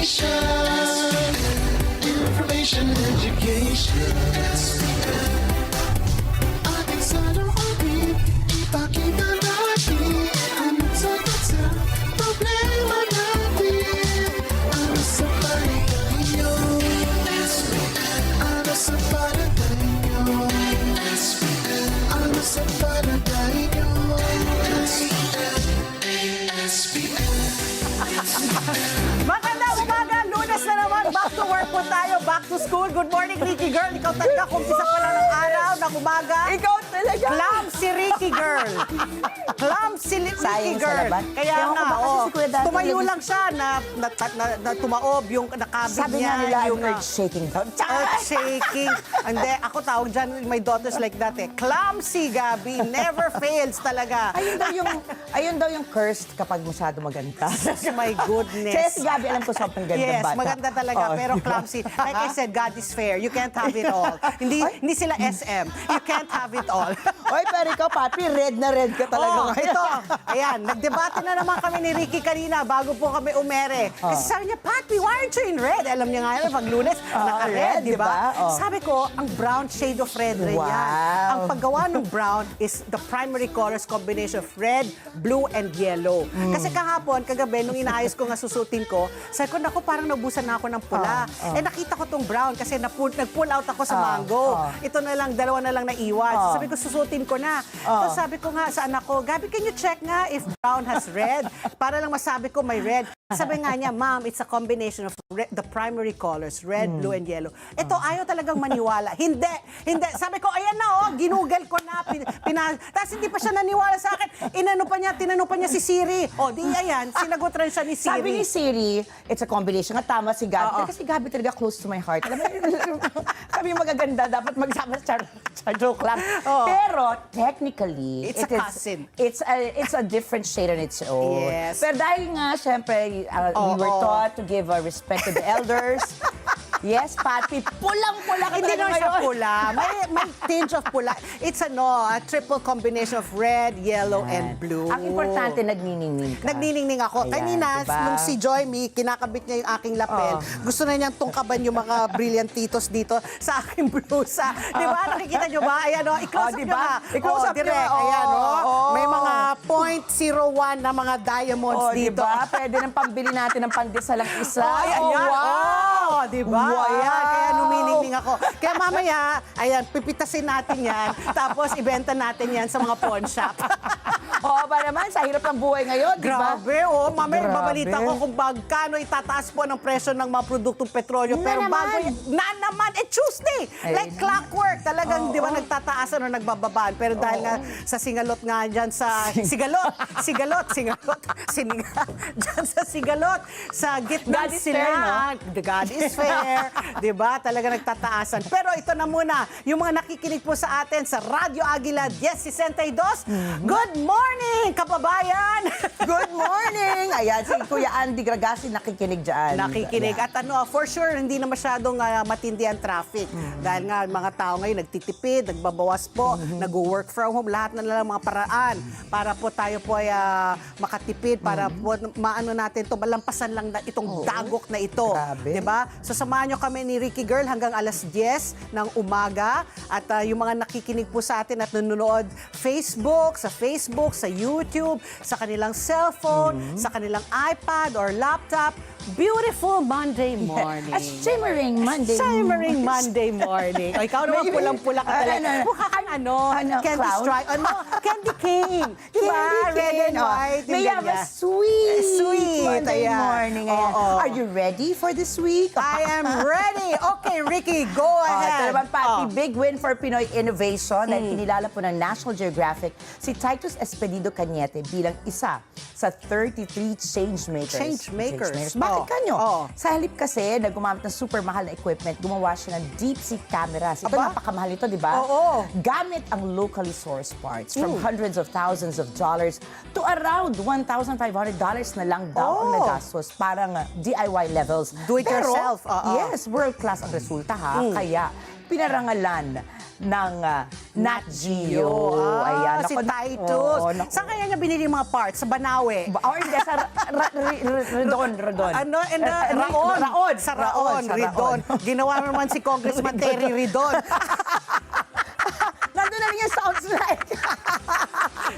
Station. Information, education. Ating salamin, ipakita natin ang sagot sa problema natin. Ano sa palagay nyo? Ano sa palagay nyo? Ano sa palagay nyo? Magandang umaga, Lunes na naman. Back to work po tayo, back to school. Good morning, Ricky Girl. Ikaw talaga, kumpisa pa lang ng araw, ng umaga. Ikaw talaga. Clam si Ricky Girl. Clam si Ricky Sayang sa Girl. laban. Kaya Ewan ko nga, ba kasi si Kuya Dante tumayo lagi- lang siya na tumaob yung nakabig Sabi niya. nga nila, yung earth shaking daw. earth shaking. Hindi, ako tawag dyan, my daughters like that eh. Clumsy, Gabi. Never fails talaga. Ayun daw yung cursed kapag masyado maganda. Oh my goodness. Kaya si Gabi, alam ko sobrang ganda Yes, bata. maganda talaga, Oo. pero clumsy. Like I said, God is fair. You can't have it all. Hindi sila SM. You can't have it all. Oy, pero ikaw, Papi, red na red ka talaga Oh, ngayon. ito. Ayan, nagdebate na naman kami ni Ricky kanina bago po kami umere. Kasi sabi niya, Papi, why aren't you in red? Alam niya nga yun, pag Lunes, naka-red, red, di ba? diba? Oh. Sabi ko, ang brown shade of red rin yan. Wow. Ang paggawa ng brown is the primary colors combination of red, blue, and yellow. Kasi kahapon, kagabi, nung inaayos ko nga susutin ko, sabi ko, naku, parang naubusan na ako ng pula. Eh, nakita ko tong brown kasi nag-pull out ako sa mango. Ito na lang, dalawa na lang naiwan. Sabi ko, susutin ko na. Tapos sabi ko nga sa anak ko, Gabi, can you check nga if brown has red? Para lang masabi ko may red. Sabi nga niya, Ma'am, it's a combination of the primary colors, red, blue, and yellow. Ito, ayaw talagang maniwala. Hindi. Sabi ko, ayan na, ginugel ko na. Tapos hindi pa siya naniwala sa akin. Tinanong pa niya si Siri. Di ayan, sinagot rin siya ni Siri. Sabi ni Siri, it's a combination. Nga tama si Gabi. Kasi Gabi talaga close to my heart. Alam mo, sabi magaganda, dapat magsama sa joke lang. Pero, technically, It's a cousin. It's a different shade on its own. Yes. Pero dahil nga, syempre, we were taught to give respect to the elders. Yes, Pati, pulang-pula ka Hindi talaga naman siya ngayon. pula. May tinge of pula. It's a triple combination of red, yellow, and blue. Ang importante, nagniningning ka. Nagniningning ako. Ayan, Kanina, diba? nung si Joyme, kinakabit niya yung aking lapel. Gusto na niyang tungkaban yung mga brilliantitos dito sa aking blusa. Di ba? Nakikita niyo ba? Ayan, i-close up diba? niyo na. I-close up direct. niyo. Ayan, may mga .01 na mga diamonds dito. Diba? Pwede nang pambili natin ng pandesal ang isa. Ayan. Wow! Di ba? Wow! Ayan, kaya numiningning ako. Kaya mamaya, ayan, pipitasin natin yan. Tapos ibenta natin yan sa mga pawn shop. Ba naman, sa hirap ng buhay ngayon, di ba? Grabe, mamaya Grabe. babalita ko kung magkano itataas po ng presyo ng mga produktong petrolyo. Pero bago naman, Tuesday! Like clockwork, talagang, di ba, nagtataasan o nagbababaan. Pero dahil nga sa singalot nga dyan sa... Sigalot. Dyan sa sigalot, sa gitna God is sila. fair, no? The God is fair. Di ba? Talaga nagtataasan. Pero ito na muna, yung mga nakikinig po sa atin sa Radyo Agila 1062. Good morning, kababayan! Good morning! Ayan, si Kuya Andy Gragasi nakikinig dyan. Nakikinig. Ayan. At for sure, hindi na masyadong matindi ang traffic. Dahil nga, mga tao ngayon nagtitipid, nagbabawas po, nag-work from home, lahat na lang mga paraan para po tayo po ay makatipid, para po maano natin to malampasan lang na itong dagok na ito. Grabe. Diba? So samahan nyo kami ni Ricky Girl hanggang alas 10 ng umaga. At yung mga nakikinig po sa atin at nanonood sa YouTube, sa kanilang cellphone, sa kanilang iPad or laptop. Beautiful Monday morning. A shimmering Monday. Shimmering Monday morning. O, ikaw naman pulang-pula ka talaga. Mukha kang Candy clown? Stripe. Candy Cane. Diba? Red and white. May yung have a ganyan. sweet Monday ayan. morning. Ayan. Oo. Are you ready for this week? I am ready. Okay, Ricky, go Ito ahead. naman, Pati, big win for Pinoy innovation dahil kinilala po ng National Geographic si Titus Espedido Cañete bilang isa sa 33 changemakers. Changemakers. Bakit kanyo? Oh. Sa halip kasi, na gumamit ng super mahal na equipment, gumawa siya ng deep sea cameras. Ito, Aba? napakamahal ito, di ba? Oo. Gamit ang locally sourced parts from hundreds of thousands of dollars to around $1,500 na lang daw ang nagastos. Parang DIY levels. Do it Pero, yourself, oo. yes, world-class ang resulta ha. Kaya, pinarangalan ng Nat Geo. Ayan. Si Naku, Titus. oo, naku. Saan kaya niya binili yung mga parts? Sa Banawe? Or hindi, sa Redon. Ano? And, Raon. Sa Raon. Ridon. Ginawa naman si Congressman Terry Ridon. Nandun na rin yung sounds like.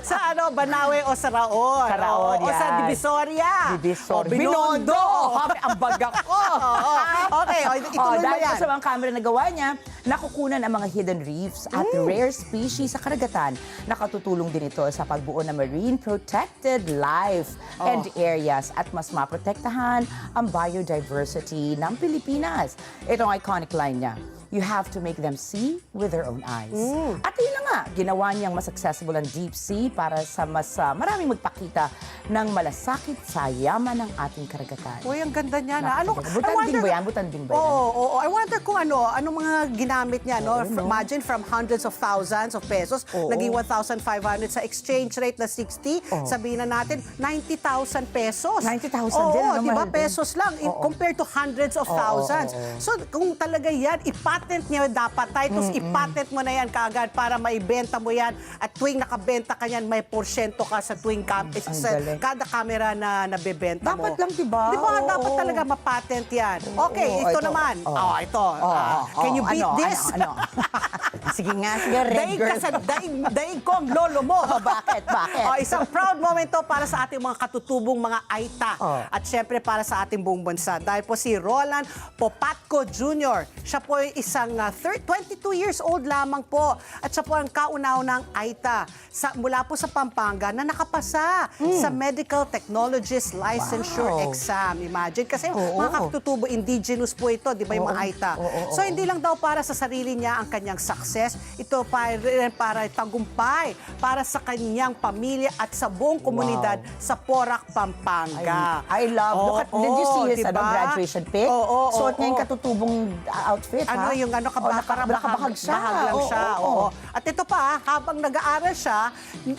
Sa Banawe o sa Raon? Sa Raon, O sa yan. Divisoria? Divisoria. O Binondo. Habi, ang bagak ko. Oo. Okay, ituloy mo dahil yan. po sa mga camera na gawa niya, nakukunan ang mga hidden reefs at rare species sa karagatan. Nakatutulong din ito sa pagbuo ng marine protected life and areas at mas maprotektahan ang biodiversity ng Pilipinas. Ito ang iconic line niya. You have to make them see with their own eyes. At yun na nga, ginawa niyang mas accessible ang deep sea para sa mas maraming magpakita ng malasakit sa yaman ng ating karagatan. Uy, ang ganda niya na. Butanding ba yan? Butanding ba yan? Oo. I wonder kung anong mga ginamit niya, no? Imagine from hundreds of thousands of pesos, Oo. naging 1,500 sa exchange rate na 60, sabihin na natin, 90,000 pesos. 90,000 Oo, din, ano, di ba? mahal din. Pesos lang, compared to hundreds of thousands. So, kung talaga yan, ipatent niya dapat, Titus, ipatent mo na yan kaagad para maibenta mo yan. At tuwing nakabenta ka yan, may porsyento ka sa tuwing galing. kada camera na nabebenta mo. Dapat lang, diba? Di ba? Oo, Dapat oo. talaga mapatent yan. Okay, Oo, ito ito. naman. Oo. Ito. Can you beat this? Sige nga, sige, red Daig girl. ka sa daig ko ang lolo mo. Bakit? Isang proud moment to para sa ating mga katutubong mga Aita. At syempre para sa ating buong bansa. Dahil po si Roland Popatco Jr. Siya po ay isang 22 years old lamang po. At siya po ang kauna-unang Aita mula po sa Pampanga na nakapasa sa Medical Technologist Licensure Wow. Exam. Imagine. Kasi Oo. mga katutubo, indigenous po ito, di ba yung mga Oo. Aita. Oo. So hindi lang daw para sa sarili niya ang kanyang success, ito para tagumpay para sa kanyang pamilya at sa buong komunidad sa Porac, Pampanga. I love. Look at, did you see his diba? graduation pic? Oo. Suot niya yung katutubong outfit, ha? Yung nakabahag siya. Bahag lang siya. Oo. At ito pa, habang nag-aaral siya,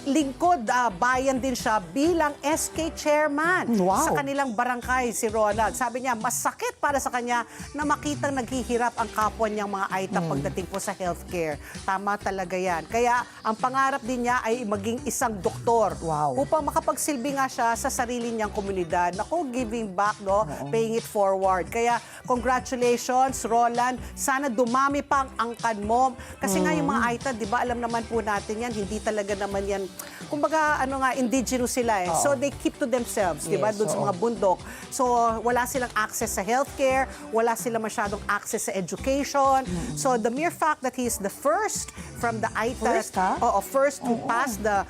lingkod bayan din siya bilang SK chairman Wow. sa kanilang barangay, si Ronald. Sabi niya, masakit para sa kanya na makitang naghihirap ang kapwa niyang mga Aita pagdating po sa healthcare. Tama talaga yan. Kaya ang pangarap din niya ay maging isang doktor. Wow. Upang makapagsilbi nga siya sa sarili niyang komunidad. Naku, giving back, no? Paying it forward. Kaya congratulations, Roland. Sana dumami pa ang angkan mo. Kasi nga yung mga Aita, di ba, alam naman po natin yan, hindi talaga naman yan, kumbaga, indigenous sila eh. So they keep to themselves, di ba, Yes, doon sa mga bundok. So wala silang access sa healthcare, wala silang masyadong access sa education. So the mere fact that he is the first from the Aita, First, ha? first to pass the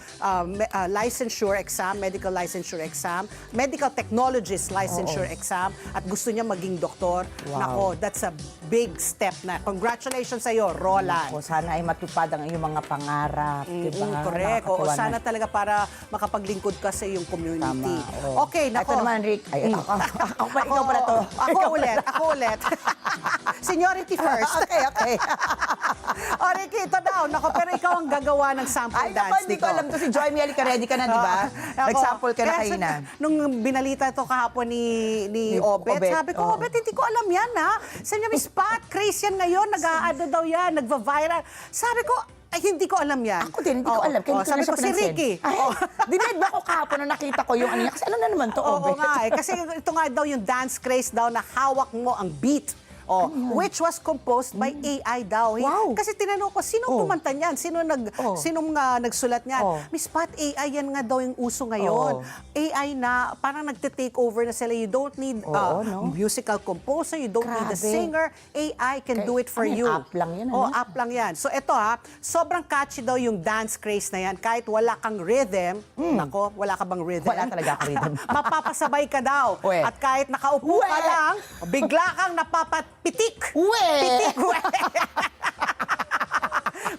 licensure exam, medical licensure exam, medical technologist licensure exam, at gusto niya maging doktor. Wow. Nako, that's a big step na. Congratulations sa iyo, Roland. O, sana ay matupad ang iyong mga pangarap, diba? Correct. Oo, Nakakatuwa sana na. talaga para makapaglingkod ka sa iyong community. Tama. Oo. Okay, nako. Ito naman, Rick. Ay, ikaw pala to. Ako ulit. Seniority first. Okay. O, Ricky, ito daw. Nako, pero ikaw ang gagawa ng sample Ay, dance naku, hindi ko alam to. Si Joy Mieli, ready ka na, di ba? Ako, Nag-sample ka na kaya kanina. Nung binalita ito kahapon ni Obet, Obet, sabi ko, oo. Obet, hindi ko alam yan, ha? Sabi niya, Miss Pat, craze yan ngayon, nag-aado daw yan, nagva-viral. Sabi ko, ay, hindi ko alam yan. Ako din, hindi ko alam. Kaya hindi ko sabi na siya ko, si pinansin. Ricky. Ay, dined ba ako kahapon na nakita ko yung ano niya? Kasi alam na naman to, Oo Obet. nga eh. Kasi ito nga daw yung dance craze daw na hawak mo ang beat. Which was composed by AI daw. Wow. Kasi tinanong ko, sinong kumanta niyan? Sinong nagsulat niyan? Miss Pat, AI yan nga daw yung uso ngayon. AI na parang nagte-take over na sila. You don't need no? musical composer, you don't need a Grabe. singer. AI can do it for ano yan, you. app lang yan, ano? App lang yan. So ito sobrang catchy daw yung dance craze na yan. Kahit wala kang rhythm, nako, wala ka bang rhythm? Wala talaga akong rhythm. Mapapasabay ka daw. Uwe. At kahit nakaupo ka Uwe. lang, bigla kang napapapitik. Uwe! Pitik, uwe.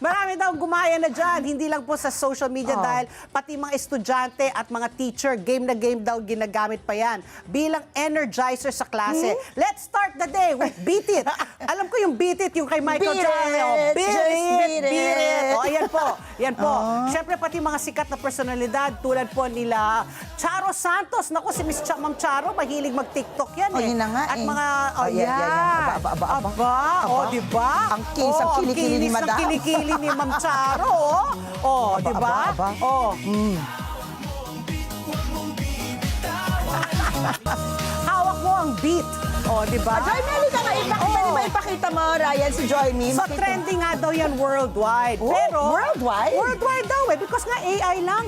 Marami daw gumaya na dyan. Hindi lang po sa social media dahil pati mga estudyante at mga teacher, game na game daw ginagamit pa yan bilang energizer sa klase. Let's start the day with Beat It. Alam ko yung Beat It, yung kay Michael Beat Jackson. it, Beat just it, beat beat it. it. O, ayan po. Yan po. Siyempre, pati mga sikat na personalidad tulad po nila Charo Santos. Naku, si Miss Ma'am Charo, mahilig mag-TikTok yan Oh, yun na nga At eh. mga, Oh, yan. Aba, di ba? Ang kinis, ang kilikili ni Madam. Ang kilikili ni Ma'am Charo, di ba? aba. Hawak mo ang beat. Di ba? Joy Meli ka nga, ipakita mo, Ryan, si Joy Me. So trending nga daw yan worldwide. Oh, Pero worldwide? Worldwide daw because nga AI lang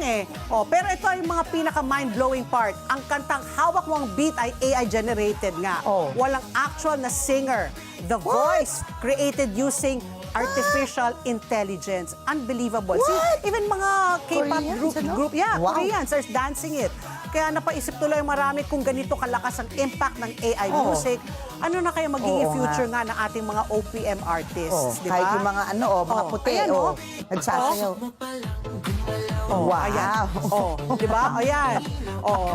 pero ito ay mga pinaka mind-blowing part. Ang kantang hawak mo ang beat ay AI generated nga. Oh. Walang actual na singer. The voice created using artificial intelligence. Unbelievable. See, even mga K-pop Koreans, ano? group, Wow. Koreans are dancing it. Kaya napaisip tuloy marami kung ganito kalakas ang impact ng AI Oh. music. Ano na kaya magiging Oo nga. future nga ng ating mga OPM artists, di ba? Kahit yung mga mga puti, Ayan, nagsasayaw. Wow. Ayan. Di ba? Ayan.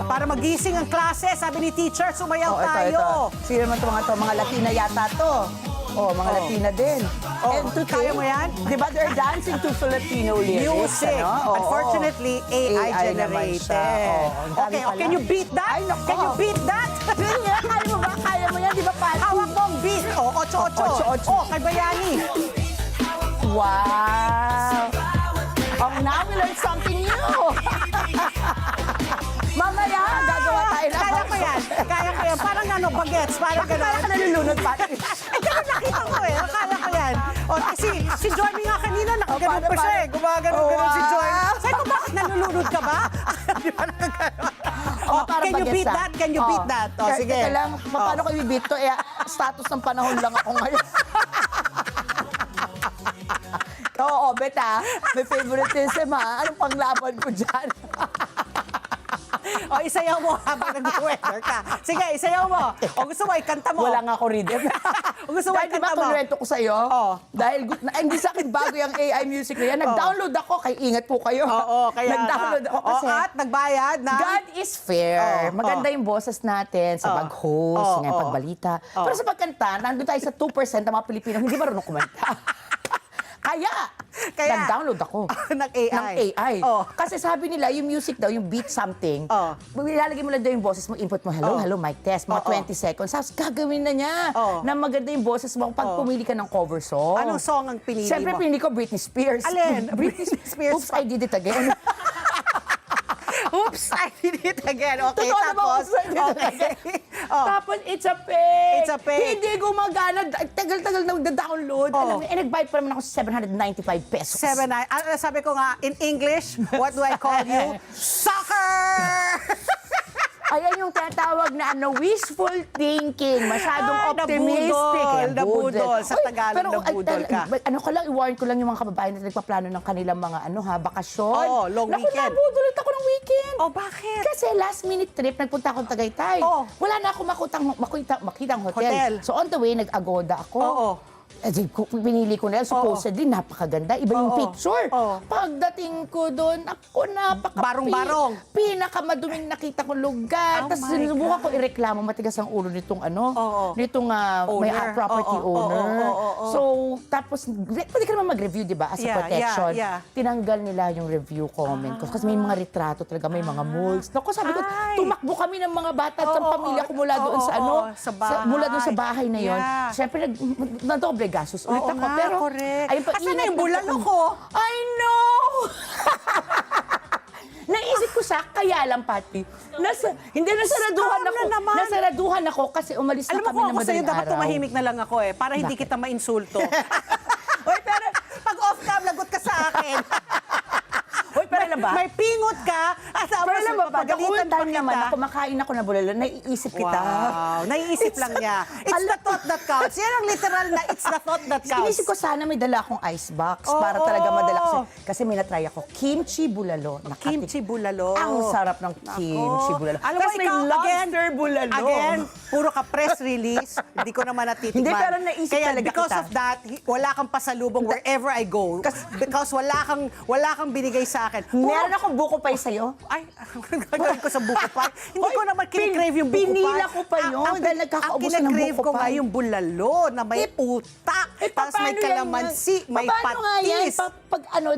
Para magising ang klase, sabi ni teacher, sumayaw tayo. Ito. Sino naman ito mga Latina yata to? Mga Latina din. And to Kaya mo yan? Di ba they're dancing to Filipino lyrics? Music. Ano? Unfortunately, AI naman generated. siya. Ang dami Okay, pala. can you beat that? Ay, nako. Can you beat that? Yun nga, kaya mo ba? Kaya mo yan, di ba, Pati? Hawak mo ang beat. 8-8. Kay Bayani. Wow! Oh, now we learned something new! Mamaya, gagawa tayo na. Kaya ko yan. Parang bagets. Parang Bakit gano'n. ka nalulunod, Pati? Ganun nakita ko Akala ko yan. Kasi si Joy nga kanina, nakaganon pa siya Gumaganon si Joy. Sabi ko, bakit nalulunod ka ba? Di ba nakaganon? Parang Can you bagets, beat that? Can you beat that? Sige. Teka lang, paano ko i-beat to? Status ng panahon lang ako ngayon. Oo, beta. May favoritism ha. Anong panglaban ko dyan? Isayaw mo habang nag-weather ka. Sige, isayaw mo. Gusto mo, ikanta mo. Wala nga ako rhythm. Gusto mo, Dahil di ba ikanta mo. kunwento ko sa'yo? Dahil hindi sa akin bago yung AI music na yan. Nag-download ako. Kaya ingat po kayo. Kaya Nag-download ako kasi. at nagbayad na. God is fair. Maganda yung boses natin sa pag-host, ngayon pagbalita. Pero sa pagkanta, nandun tayo sa 2% ng mga Pilipino hindi marunong kumanta. Kaya nag-download ako Nag-AI. ng AI. Kasi sabi nila, yung music daw, yung beat something, ilalagay mo lang daw yung boses mo, input mo, hello, mic test, mga 20 seconds. Tapos gagawin na niya na maganda yung boses mo pag pumili ka ng cover song. Anong song ang pinili Siyempre, mo? pinili ko Britney Spears. Alin? Britney Spears. Oops, I did it again. Oops, I did it again. Okay, Totoo na ba? tapos. Oops, I did it again. Tapos, it's a fake. It's a fake. Hindi gumagana. Tagal-tagal na mag-download. Alam mo, nag-buy pa naman ako sa 795 pesos. Sabi ko nga, in English, what do I call you? Soccer! Ayan yung tinatawag na wishful thinking. Masyadong optimistic. Nabudol. Sa Tagalog, nabudol ka. I-warn ko lang yung mga kababayan na nagpaplano ng kanilang mga bakasyon. Long weekend. Nabudol ako ng weekend. Bakit? Kasi last minute trip, nagpunta akong Tagaytay. Wala na ako makitang hotel. So on the way, nag-agoda ako. Pinili ko na yan. Supposedly, napakaganda. Iba yung picture. Pagdating ko doon, ako Barong-barong. Pinakamaduming nakita kong lugar. Tapos sinubukan ko ireklamo, matigas ang ulo nitong nitong may property owner. So, tapos, pwede ka naman mag-review, di ba? As a protection. Tinanggal nila yung review comment ko. Kasi may mga retrato talaga, may mga molds. Naku, sabi ko, tumakbo kami ng mga bata at ang pamilya ko mula doon sa mula doon sa bahay na yon. Siyempre, nadoble gastos ulit ako. Pero, correct. ayun pa, Asan na yung bulalo ko? I know! Naisip ko siya, kaya lang, Pati. Hindi, nasaraduhan Scam ako. na naman. Nasaraduhan ako kasi umalis Alam na mo kami ko ng ako sa'yo, madaling dapat araw. tumahimik na lang ako para hindi Bakit? kita mainsulto. Pero pag off-cam, lagot ka sa akin. Pero alam ba? May pingot ka, at Pero alam mo ba, the whole pagalitan pa time naman kita. na kumakain ako na bulalo, naiisip kita. Wow, naiisip lang niya. It's the thought that counts. Yan ang literal na it's the thought that counts. Inisip ko sana may dala akong ice box para talaga madala ko. Kasi may natry ako, kimchi bulalo. Kimchi bulalo. Ang sarap ng kimchi bulalo. Alam mo, Tapos may ikaw, lobster bulalo. Again, Puro ka press release, hindi ko naman natitikman. Hindi, pero naisip Kaya talaga because kita. of that, wala kang pasalubong wherever I go. Because wala kang binigay sa akin. Meron akong buko pie sa'yo. Ay, gagawin ko sa buko pie. Hindi ko naman kinikrave yung buko pie. pinila ko pa yun dahil nagkakaubos Ang ng kinikrave buko ko nga pie. yung bulalo na may utak. Tapos may paano yan kalamansi, yan? may Paano nga yan? patis. Pag ano,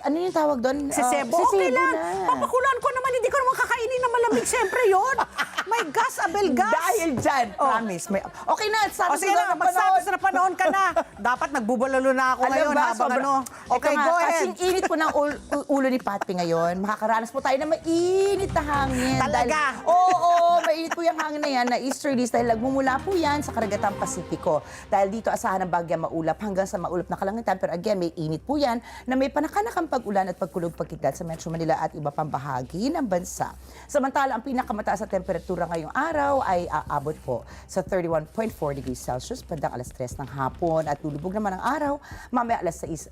ano yung tawag doon? Sisebo. Okay lang. Papakulan ko naman. Hindi ko naman kakainin na malamig. Siyempre yun. May gas, abel gas. Dahil dyan, promise. Okay na, O sige na, magsatos na panahon ka na. Dapat nagbubulalo na ako ngayon habang ano. Okay, go ahead. Kasing init po ng ulo ni Patpi ngayon. Makakaranas po tayo ng mainit na hangin. Talaga? Oo, mainit po yung hangin na yan na easterlies dahil nagmumula po yan sa karagatang Pasipiko. Dahil dito asahan ng bagya maulap hanggang sa maulap na kalangitan. Pero again, may init po yan na may panakanakang pag-ulan at pagkulog-pagkidlat sa Metro Manila at iba pang bahagi ng bansa. Samantala, ang pinakamataas na temperatura ngayong araw ay aabot po sa 31.4 degrees Celsius bandang alas 3 ng hapon at lulubog naman ang araw mamaya alas 6:07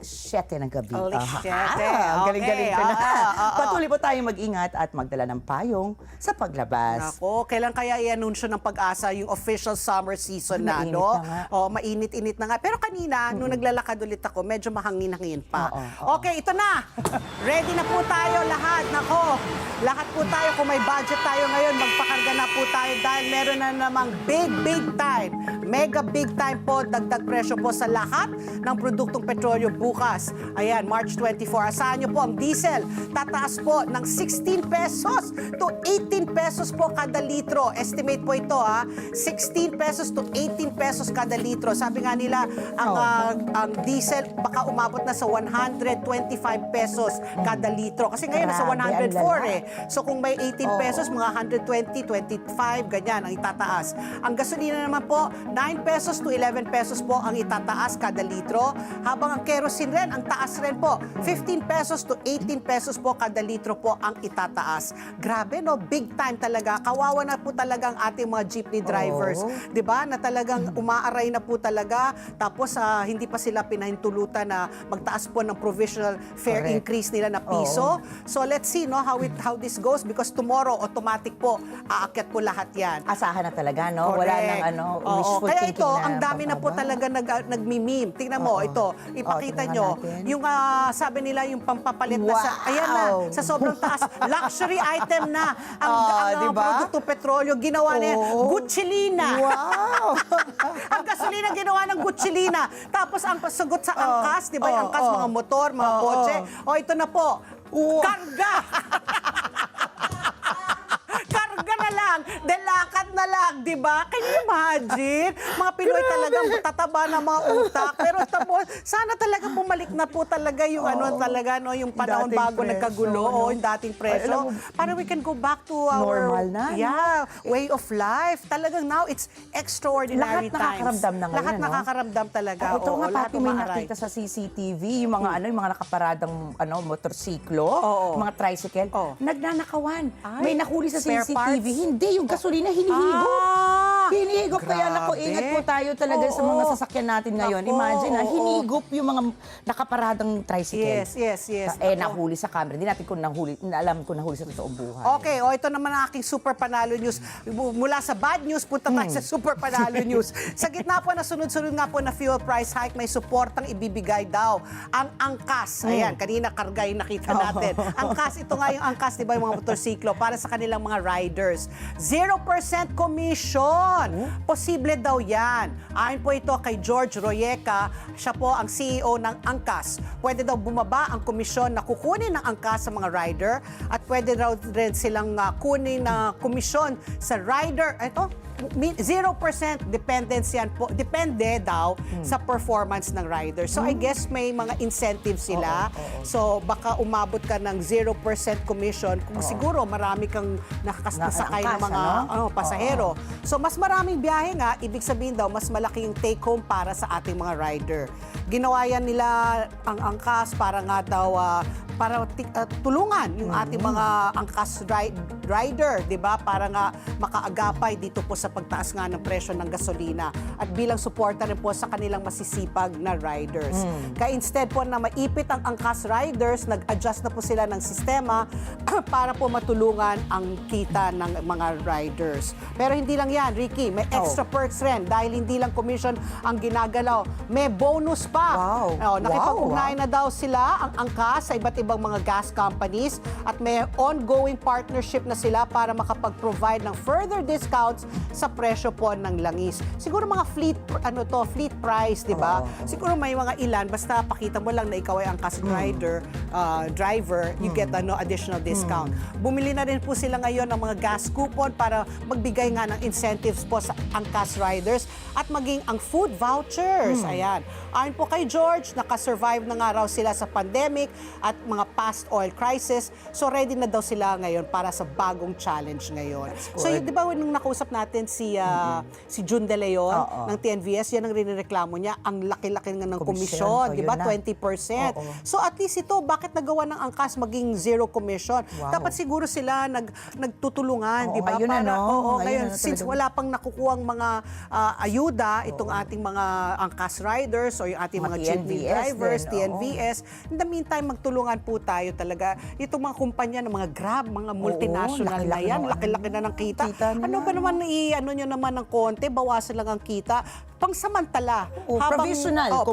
ng gabi. Alas 7. Galing-galing ko na. Okay, Patuloy po tayong mag-ingat at magdala ng payong sa paglabas. Ako, kailan kaya i-anunsyo ng Pag-asa yung official summer season na, Mainit no? na nga. O, mainit-init na nga. Pero kanina, nung naglalakad ulit ako, medyo mahangin-hangin pa. Oo. Okay, ito na. Ready na po tayo lahat. Nako, lahat po tayo. Kung may budget tayo ngayon, magpakarga na po tayo dahil meron na namang big time, mega big time po, dagdag presyo po sa lahat ng produktong petrolyo bukas. Ayan, March 24. Asahan nyo po ang diesel. Tataas po ng 16 pesos to 18 pesos po kada litro. Estimate po ito, ha? 16 pesos to 18 pesos kada litro. Sabi nga nila, ang diesel baka umabot na sa 125 pesos kada litro. Kasi ngayon nasa Grabe, 104 ang lala. eh. So kung may 18 pesos, mga 120, 25, ganyan ang itataas. Ang gasolina naman po, 9 pesos to 11 pesos po ang itataas kada litro. Habang ang kerosene rin, ang taas rin po, 15 pesos to 18 pesos po kada litro po ang itataas. Grabe, no? Big time talaga. Kawawa na po talaga ang ating mga jeepney drivers. 'Di ba? Na talagang umaaray na po talaga. Tapos hindi pa sila pinahintulutan na magtaas po ng provisional fare Correct. increase nila na piso. So let's see no how this goes because tomorrow automatic po aakyat po lahat 'yan. Asahan na talaga, no? Wala Correct. nang Oo. wishful Kaya thinking ito, ang dami na po pababa. talaga nagmi-meme. Tingnan mo, ito, ipakita tingnan nyo. natin. Yung sabi nila, yung pampapalit na sa, Wow! ayan na, sa sobrang taas, luxury item na. Ang, diba? produkto petrolyo, ginawa na yan, Gucci-lina. Wow! Ang gasolina ginawa ng Gucci-lina. Tapos ang sagot sa angkas, di ba? Yung angkas, mga motor, mga kotse. O ito na po, karga! Karga na lang, delakat na lang, di ba? Can you imagine? Mga Pinoy talagang tataba ng mga utak. Pero tapos, sana talaga bumalik na po talaga yung talaga, no, yung panahon Dating bago presyo, nagkagulo, no? yung dating presyo. Ay, alam mo, Para we can go back to our normal na, no? way of life. Talagang now, it's extraordinary Lahat nakakaramdam na ngayon, Lahat no? nakakaramdam talaga. Ito nga, lahat Pati, may umaaray. nakita sa CCTV, yung mga yung mga nakaparadang motorsiklo, Oo. mga tricycle, Oo. nagnanakawan. Ay, May nahuli sa spare CCTV. parts? Hindi, yung gasolina hinihigop. Hinihigop, kaya naku, Grabe. ingat po tayo talaga sa mga Oo. sasakyan natin ngayon. Naku, Imagine, oo. hinihigop yung mga nakaparadang tricycle. Yes. Nahuli sa camera. Hindi natin kung alam kung nahuli sa totoong buhay. Okay, ito naman ang aking super panalo news. Mula sa bad news, punta tayo sa super panalo news. Sa gitna po na sunod-sunod nga po na fuel price hike, may suportang ibibigay daw ang angkas. Ayan, kanina karga yung nakita natin. Angkas, ito nga yung angkas, di ba, yung mga motorsiklo para sa kanilang mga riders. 0% commission. Posible daw yan. Ayon po ito kay George Royeca, siya po ang CEO ng angkas. Pwede daw bumaba ang komisyon na kukunin ng angkas sa mga rider at pwede raw rin silang kunin na komisyon sa rider. Ito, 0% dependency yan po. Depende daw sa performance ng rider. So I guess may mga incentives sila. So baka umabot ka ng 0% commission kung siguro marami kang nakasakay ng Naangkas, mga pasahero. So mas maraming biyahe nga, ibig sabihin daw mas malaki yung take home para sa ating mga rider. ginawa yan nila ang angkas para nga daw tulungan yung ating mga angkas rider, di ba? Para nga makaagapay dito po sa pagtaas nga ng presyo ng gasolina at bilang suporta rin po sa kanilang masisipag na riders. Kaya instead po na maipit ang angkas riders, nag-adjust na po sila ng sistema para po matulungan ang kita ng mga riders. Pero hindi lang yan, Ricky, may extra perks rin dahil hindi lang commission ang ginagalaw, may bonus pa. Wow. Nakipag-ugnayan na daw sila ang angkas sa iba't ibang mga gas companies at may ongoing partnership na sila para makapag-provide ng further discounts sa presyo po ng langis. Siguro mga fleet price, di ba? Siguro may mga ilan, basta pakita mo lang na ikaw ay angkas driver, you get additional discount. Bumili na rin po sila ngayon ng mga gas coupon para magbigay nga ng incentives po sa angkas riders at maging ang food vouchers. Ayan. Ayon po kay George, nakasurvive na nga raw sila sa pandemic at mga past oil crisis. So ready na daw sila ngayon para sa bagong challenge ngayon. So di ba nung nakausap natin si June De Leon ng TNVS, yan ang rinreklamo niya, ang laki-laki nga ng komisyon, di ba? 20%. So at least ito, bakit nagawa ng angkas maging zero commission? Dapat siguro sila nagtutulungan, di ba? Ngayon, since wala pang nakukuhang mga ayuda itong ating mga angkas riders o yung ating mga jeepney drivers, TNVS, in the meantime, magtulungan po tayo talaga. Itong mga kumpanya ng mga Grab, mga multinational na yan, laki-laki na ng kita. Ano ba naman nyo naman ng konti, bawasan lang ang kita. Pangsamantala. Provisional.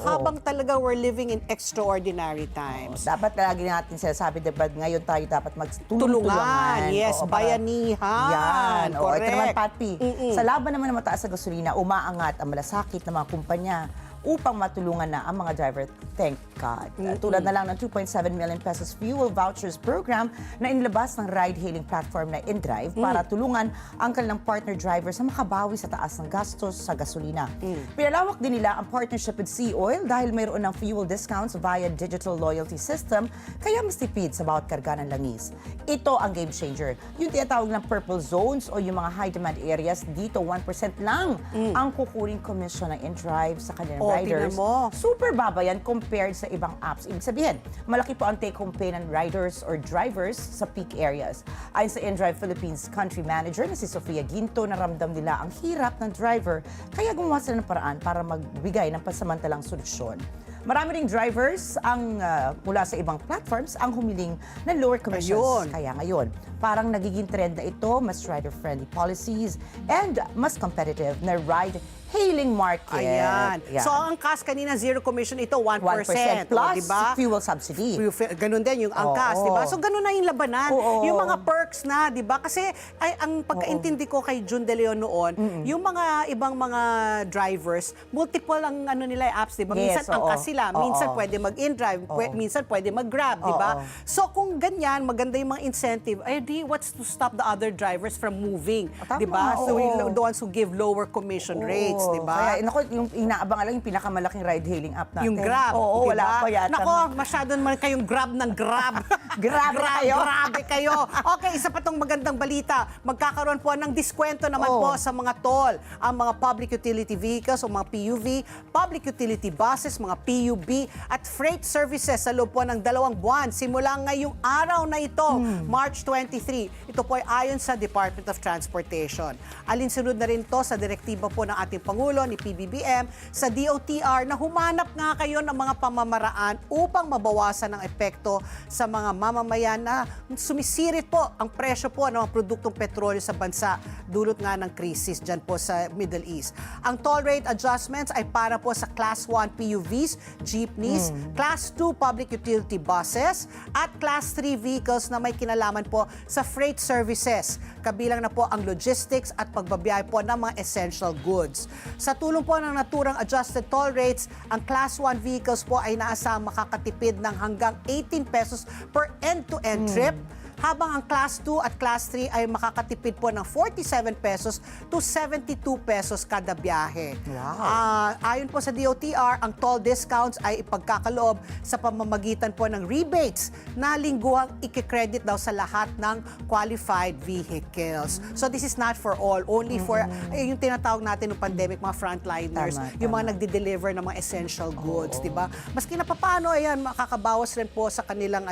Habang talaga we're living in extraordinary times. Dapat lagi natin sinasabi, diba, ngayon tayo dapat magtulungan. Yes, bayanihan. Yan. Correct. Ito naman, Patpi. Sa laban naman ng mataas na gasolina, umaangat ang malasakit ng mga kumpanya upang matulungan na ang mga driver. Thank God. Tulad na lang ng 2.7 million pesos fuel vouchers program na inilabas ng ride-hailing platform na InDrive para tulungan ang kanilang partner drivers na makabawi sa taas ng gastos sa gasolina. Pinalawak din nila ang partnership with Sea Oil dahil mayroon ng fuel discounts via digital loyalty system kaya mas tipid sa bawat karga ng langis. Ito ang game changer. Yung tinatawag ng purple zones o yung mga high-demand areas, dito 1% lang ang kukuling commission ng InDrive sa kanilang riders. Super baba yan compared sa ibang apps. Ibig sabihin, malaki po ang take-home pay ng riders or drivers sa peak areas. Ayon sa InDrive Philippines Country Manager na si Sofia Ginto, naramdam nila ang hirap ng driver kaya gumawa sila ng paraan para magbigay ng pansamantalang solusyon. Marami ring drivers ang mula sa ibang platforms ang humiling ng lower commissions. Kaya ngayon, parang nagiging trend na ito, mas rider-friendly policies and mas competitive na ride-hailing market. Ayan. So ang angkas kanina, zero commission, ito 1%. Plus diba? fuel subsidy. Ganun din yung angkas, diba? So ganun na yung labanan. Yung mga perks na, diba? Kasi ang pagkaintindi ko kay June De Leon noon, yung mga ibang mga drivers, multiple ang nila apps, diba? Minsan angkas sila, minsan pwede mag-InDrive, minsan pwede mag-Grab, diba? So kung ganyan, maganda yung mga incentive, what's to stop the other drivers from moving, diba? So the ones who give lower commission rates, diba? Kaya yung inaabang lang yung pinakamalaking ride-hailing app natin. Yung Grab. Oo, diba? wala pa yata. Nako, masyado naman kayong Grab ng Grab. Grabe kayo. Okay, isa pa tong magandang balita. Magkakaroon po ng diskwento naman po sa mga toll. Ang mga public utility vehicles o mga PUV, public utility buses, mga PUB at freight services sa loob po ng 2 buwan. Simula ngayong araw na ito, March 23. Ito po ay ayon sa Department of Transportation. Alinsunod na rin to sa direktiba po ng ating Pangulo ni PBBM sa DOTR na humanap nga kayo ng mga pamamaraan upang mabawasan ang epekto sa mga mamamayan na sumisirit po ang presyo po ng mga produktong petrolyo sa bansa dulot nga ng krisis dyan po sa Middle East. Ang toll rate adjustments ay para po sa Class 1 PUVs, jeepneys, Class 2 public utility buses at Class 3 vehicles na may kinalaman po sa freight services. Kabilang na po ang logistics at pagbabiyahe po ng mga essential goods. Sa tulong po ng naturang adjusted toll rates, ang Class 1 vehicles po ay naasahang makakatipid ng hanggang 18 pesos per end-to-end trip habang ang Class 2 at Class 3 ay makakatipid po ng 47 pesos to 72 pesos kada biyahe. Wow. Ayon po sa DOTR, ang toll discounts ay ipagkakaloob sa pamamagitan po ng rebates na lingguhang ikikredit daw sa lahat ng qualified vehicles. So this is not for all, only for yung tinatawag natin ng pandemic, mga frontliners, Tama, yung mga tama. nagde-deliver ng mga essential goods, di ba? Maski na papaano, ayan, makakabawas rin po sa kanilang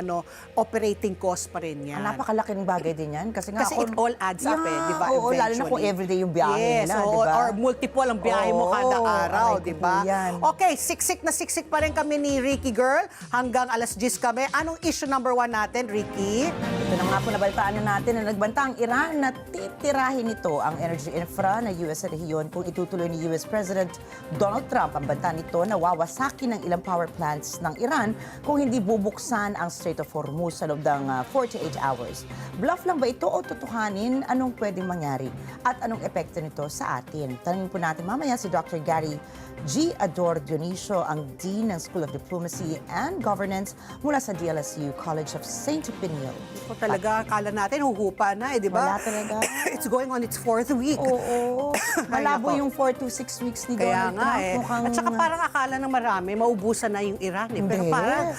operating cost pa rin yan. Napakalaking bagay din yan. Kasi nga Kasi ako, it all adds up di ba? Oo, lalo na kung eventually. everyday yung biyahe yes, nila, oo, di ba? or multiple ang biyahe mo kada Oo, araw, aray di ko ba? po yan. Okay, siksik na siksik pa rin kami ni Ricky Girl. Hanggang alas 10 kami. Anong issue number 1 natin, Ricky? Ito na nga po, nabalitaan na natin na nagbanta ang Iran na titirahin nito ang energy infra na US rehiyon kung itutuloy ni US President Donald Trump. Ang banta nito na wawasakin ng ilang power plants ng Iran kung hindi bubuksan ang Strait of Hormuz sa loob ng 48 hours. Bluff lang ba ito o tutuhanin? Anong pwedeng mangyari? At anong epekto nito sa atin? Tanungin po natin mamaya si Dr. Gary G. Ador Dionisio, ang Dean ng School of Diplomacy and Governance mula sa DLSU College of St. Piniel. O talaga, akala natin huhupa na di ba? Wala talaga. It's going on its 4th week. Oo. Malabo nako. yung 4 to 6 weeks ni Kaya Donald nga Trump. Mukhang... At saka parang akala ng marami, maubusan na yung Iran Pero Hindi. parang,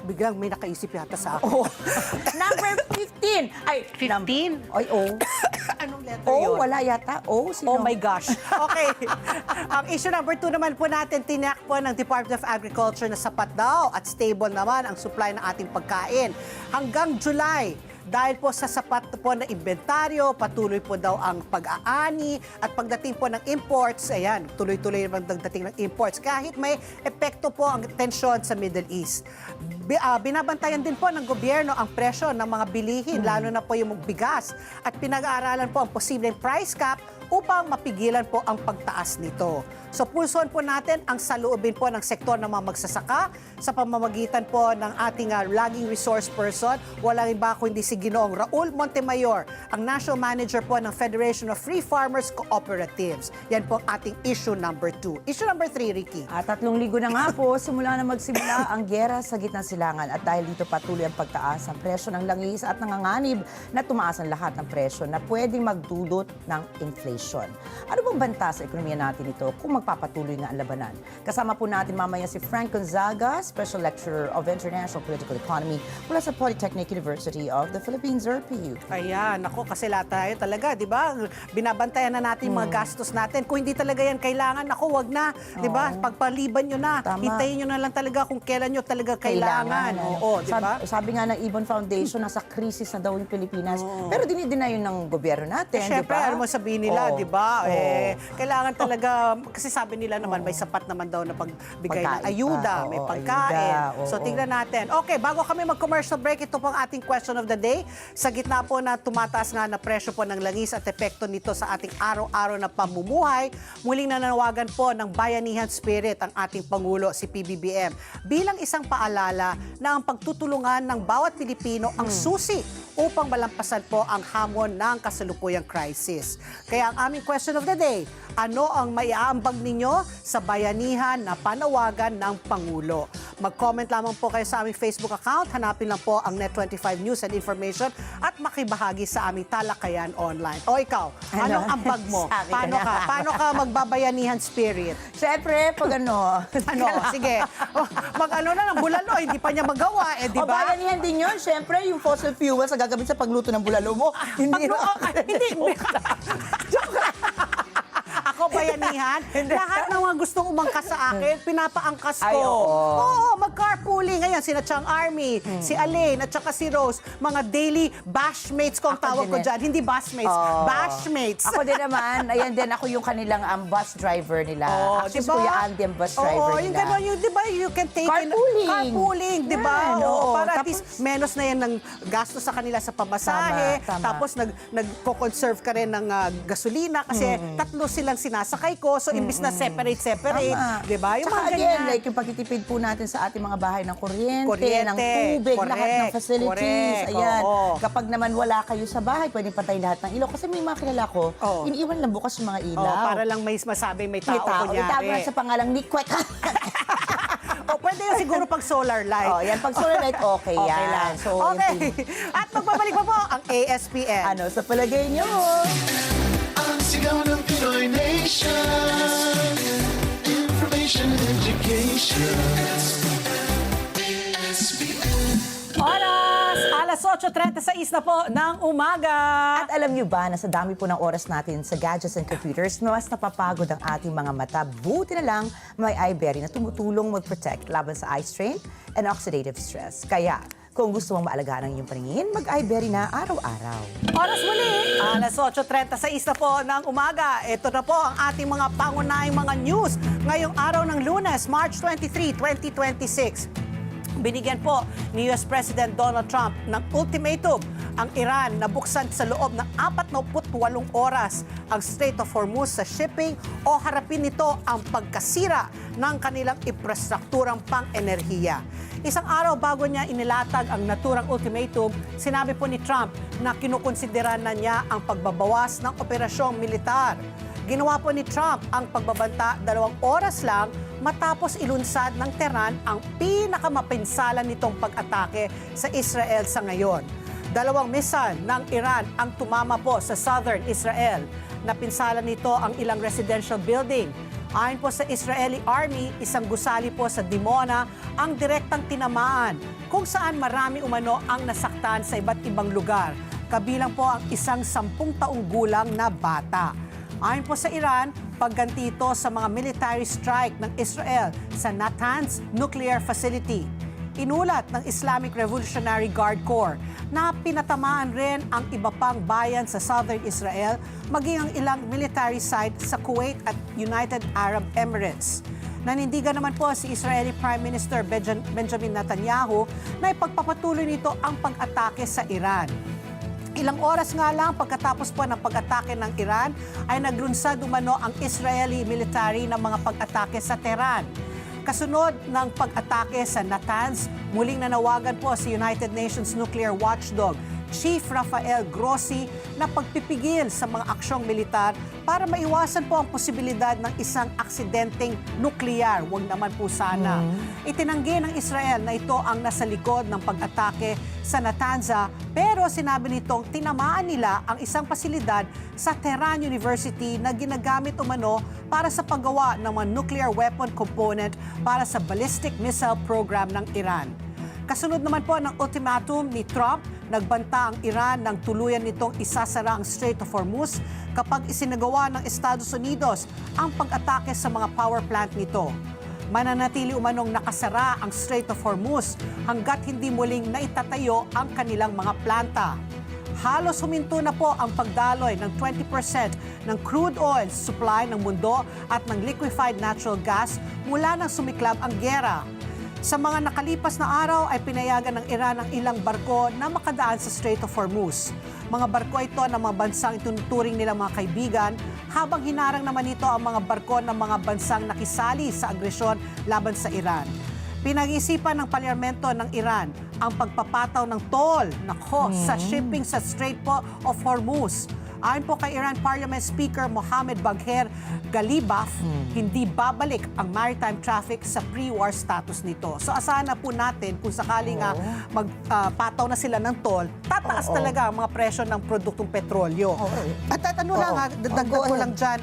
biglang may nakaisip yata sa akin. Oh. Number 15. Ay, 15? Ay, oh. Anong letter Oh, yun? wala yata. Oh, sino? Oh my gosh. Okay. Ang issue number 2 naman po natin, tiniyak po ng Department of Agriculture na sapat daw at stable naman ang supply ng ating pagkain. Hanggang July, dahil po sa sapat po na inventaryo, patuloy po daw ang pag-aani at pagdating po ng imports, ayan, tuloy-tuloy naman pagdating ng imports kahit may epekto po ang tensyon sa Middle East. Binabantayan din po ng gobyerno ang presyo ng mga bilihin, lalo na po yung bigas at pinag-aaralan po ang posibleng price cap upang mapigilan po ang pagtaas nito. So pulsuhan po natin ang saloobin po ng sektor ng mga magsasaka sa pamamagitan po ng ating laging resource person. Walang iba kundi si Ginoong Raul Montemayor, ang National Manager po ng Federation of Free Farmers Cooperatives. Yan po ang ating issue number 2. Issue number 3, Ricky. At 3 linggo na nga po, simula na magsimula ang giyera sa gitnang silangan at dahil dito patuloy ang pagtaas ang presyo ng langis at nanganganib na tumaas ang lahat ng presyo na pwedeng magdudot ng inflation. Ano bang banta sa ekonomiya natin ito kung magpapatuloy nga ang labanan? Kasama po natin mamaya si Frank Gonzaga, Special Lecturer of International Political Economy mula sa Polytechnic University of the Philippines, RPU. Ayan, ako kasi lahat tayo talaga, di ba? Binabantayan na natin mga gastos natin. Kung hindi talaga yan kailangan, ako wag na, di ba? Pagpaliban nyo na. Tama. Hintayin nyo na lang talaga kung kailan nyo talaga kailangan. Oo, di ba? Sabi nga ng Ibon Foundation, nasa krisis na daw yung Pilipinas. Pero dinideny yun ng gobyerno natin, di Siyempre, ba? ano mo sabihin nila, Oo. di ba? Oo. Kailangan talaga, kasi sabi nila naman, may sapat naman daw na pagbigay ng Pagkain ayuda, pa. may Oo, pagkain. ayuda. So, Oo. tingnan natin. Okay, bago kami mag-commercial break, ito pong ating question of the day. Sa gitna po na tumataas nga na presyo po ng langis at epekto nito sa ating araw-araw na pamumuhay, muling nananawagan po ng bayanihan spirit ang ating Pangulo, si PBBM, bilang isang paalala na ang pagtutulungan ng bawat Pilipino ang susi upang malampasan po ang hamon ng kasalukuyang crisis. Kaya ang aming question of the day, ano ang maiaambag ninyo sa bayanihan na panawagan ng Pangulo? Mag-comment lamang po kayo sa aming Facebook account, hanapin lang po ang Net25 News and Information at makibahagi sa aming talakayan online. O ikaw, anong ambag mo? Sabi ko Paano na. ka? Paano ka magbabayanihan spirit? Siyempre, pag ano, Ano? Sige. Mag-ano na ng bulalo, hindi pa niya magawa, di O ba? bayanihan din yun, siyempre, yung fossil fuels na gagamit sa pagluto ng bulalo mo. Hindi Hindi. Ako bayanihan, lahat ng mga gustong umangkas sa akin, pinapaangkas ko. Ay, oo. Mag-carpooling. Ngayon, sina Chang Army, si Alain, at saka si Rose, mga daily bashmates ko ang Ako tawag din ko eh. dyan. Hindi bashmates, Oo. bashmates. Ako din naman, ayan din, ako yung kanilang bus driver nila. Actually, diba? si Kuya Andy ang bus driver Oo, nila. yung gano'n, yung, di ba, you can take Carpooling. Carpooling, di ba? Yan, Oo, oo. para at Tapos- least menos na yan ng gasto sa kanila sa pamasahe. Tama, tama. Tapos nagko-conserve ka rin ng gasolina kasi tatlo silang sinasakay ko. So, imbis na separate, Tama. di ba? Yung Tsaka mga again, ganyan. like yung pagtitipid po natin sa ating mga bahay ng kuryente, Kuryente, ng tubig, correct, lahat ng facilities. correct, Ayan. oo. Kapag naman wala kayo sa bahay, pwedeng patayin lahat ng ilaw. Kasi may mga kilala ko, Oo. iniiwan lang bukas yung mga ilaw. Para lang may masabing may tao, May tao. kunyari. Itago na sa pangalang Nikwek. O pwede yung siguro pag solar light. Oh, yan. Pag solar light, okay yan. Okay lang. So, yung Okay. At magbabalik pa po ang ASPN. ano sa palagay nyo? Ang sigaw ng Pinoy Nation. Information and education. ASPN. Oras! Alas 8:36 na po ng umaga. At alam nyo ba na sa dami po ng oras natin sa gadgets and computers, mas napapagod ang ating mga mata. Buti na lang may iBerry na tumutulong mag-protect laban sa eye strain and oxidative stress. Kaya, kung gusto mong maalagaan ang iyong paningin, mag-iBerry na araw-araw. Oras muli, alas 8:36 na po ng umaga. Ito na po ang ating mga pangunahing mga news ngayong araw ng Lunes, March 23, 2026. Binigyan po ni US President Donald Trump ng ultimatum ang Iran na buksan sa loob ng 48 oras ang Strait of Hormuz sa shipping o harapin nito ang pagkasira ng kanilang infrastrukturang pang-enerhiya. Isang araw bago niya inilatag ang naturang ultimatum, sinabi po ni Trump na kinukonsidera na niya ang pagbabawas ng operasyong militar. Ginawa po ni Trump ang pagbabanta 2 oras lang matapos ilunsad ng Tehran ang pinakamapinsala nitong pag-atake sa Israel sa ngayon. 2 missile ng Iran ang tumama po sa southern Israel. Napinsala nito ang ilang residential building. Ayon po sa Israeli Army, isang gusali po sa Dimona ang direktang tinamaan kung saan marami umano ang nasaktan sa iba't ibang lugar. Kabilang po ang isang 10 taong gulang na bata. Ayon po sa Iran, pagganti ito sa mga military strike ng Israel sa Natanz Nuclear Facility. Inulat ng Islamic Revolutionary Guard Corps na pinatamaan rin ang iba pang bayan sa southern Israel, maging ang ilang military site sa Kuwait at United Arab Emirates. Nanindigan naman po si Israeli Prime Minister Benjamin Netanyahu na ipagpapatuloy nito ang pag-atake sa Iran. Ilang oras nga lang pagkatapos po ng pag-atake ng Iran ay naglunsad umano ang Israeli military ng mga pag-atake sa Tehran. Kasunod ng pag-atake sa Natanz, muling nanawagan po si United Nations Nuclear Watchdog Chief Rafael Grossi na pagpipigil sa mga aksyong militar para maiwasan po ang posibilidad ng isang aksidenteng nuklear. Huwag naman po sana. Itinanggi ng Israel na ito ang nasa likod ng pag-atake sa Natanz, pero sinabi nitong tinamaan nila ang isang pasilidad sa Tehran University na ginagamit umano para sa paggawa ng mga nuclear weapon component para sa ballistic missile program ng Iran. Kasunod naman po ng ultimatum ni Trump, nagbanta ang Iran ng tuluyan nitong isasara ang Strait of Hormuz kapag isinagawa ng Estados Unidos ang pag-atake sa mga power plant nito. Mananatili umanong nakasara ang Strait of Hormuz hanggat hindi muling naitatayo ang kanilang mga planta. Halos huminto na po ang pagdaloy ng 20% ng crude oil supply ng mundo at ng liquefied natural gas mula nang sumiklab ang giyera. Sa mga nakalipas na araw ay pinayagan ng Iran ang ilang barko na makadaan sa Strait of Hormuz. Mga barko ito ng mga bansang ituturing nilang mga kaibigan, habang hinarang naman ito ang mga barko ng mga bansang nakisali sa agresyon laban sa Iran. Pinag-isipan ng parlamento ng Iran ang pagpapataw ng toll sa shipping sa Strait po of Hormuz. Ayon po kay Iran Parliament Speaker Mohammed Bagher Ghalibaf, hindi babalik ang maritime traffic sa pre-war status nito. So asahan na po natin kung sakaling magpataw na sila ng toll, tataas talaga ang mga presyo ng produktong petrolyo. At ano lang, dagdag ko lang dyan,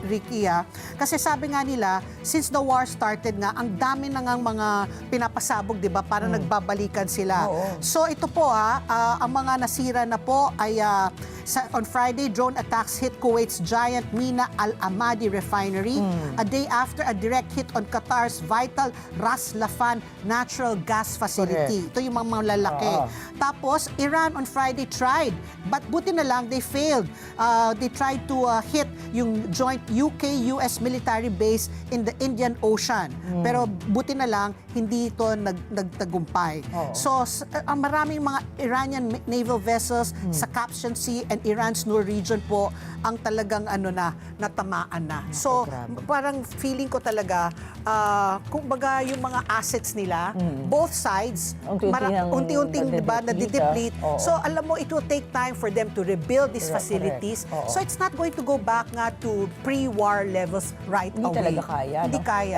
Ricky, kasi sabi nga nila, since the war started nga, ang dami na ngang mga pinapasabog, di ba? Parang nagbabalikan sila. So ito po, ang mga nasira na po ay on Friday, drone attacks hit Kuwait's giant Mina Al Amadi refinery. A day after a direct hit on Qatar's vital Ras Laffan natural gas facility. Ito yung mga lalaki. Tapos, Iran on Friday tried, but buti na lang, they failed. They tried to hit yung joint UK-US military base in the Indian Ocean. Pero buti na lang, hindi ito nagtagumpay. So, maraming mga Iranian naval vessels sa Caspian Sea and Iran's Central region po ang talagang natamaan na. So, grabe. parang feeling ko talaga, kumbaga yung mga assets nila, both sides, unti-unting diba, nadideplete. Oo. So, alam mo, it will take time for them to rebuild these Correct. facilities. Oo. So, it's not going to go back nga to pre-war levels right Hindi away. talaga kaya. Hindi no? kaya.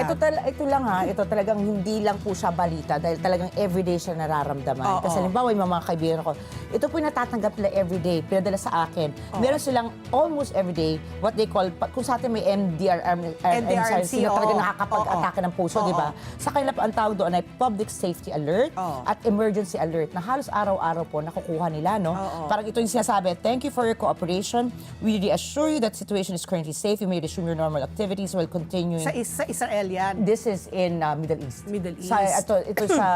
Ito lang ito talagang hindi lang po siya balita dahil talagang everyday siya nararamdaman. Oo. Kasi halimbawa yung mga kaibigan ko, ito po yung natatanggap nila everyday, pinadala sa akin. Meron silang almost everyday, what they call, kung sa atin may NDRMC, na talaga oo. nakakapag-atake ng puso, Oo. di ba? Sa kanila po, ang tawag doon ay public safety alert Oo. at emergency alert na halos araw-araw po nakukuha nila, no? Oo. Parang ito yung sinasabi, thank you for your cooperation. We reassure you that situation is currently safe. You may resume your normal activities while continuing. Sa Israel yan. This is in Middle East. Middle East. Ito sa,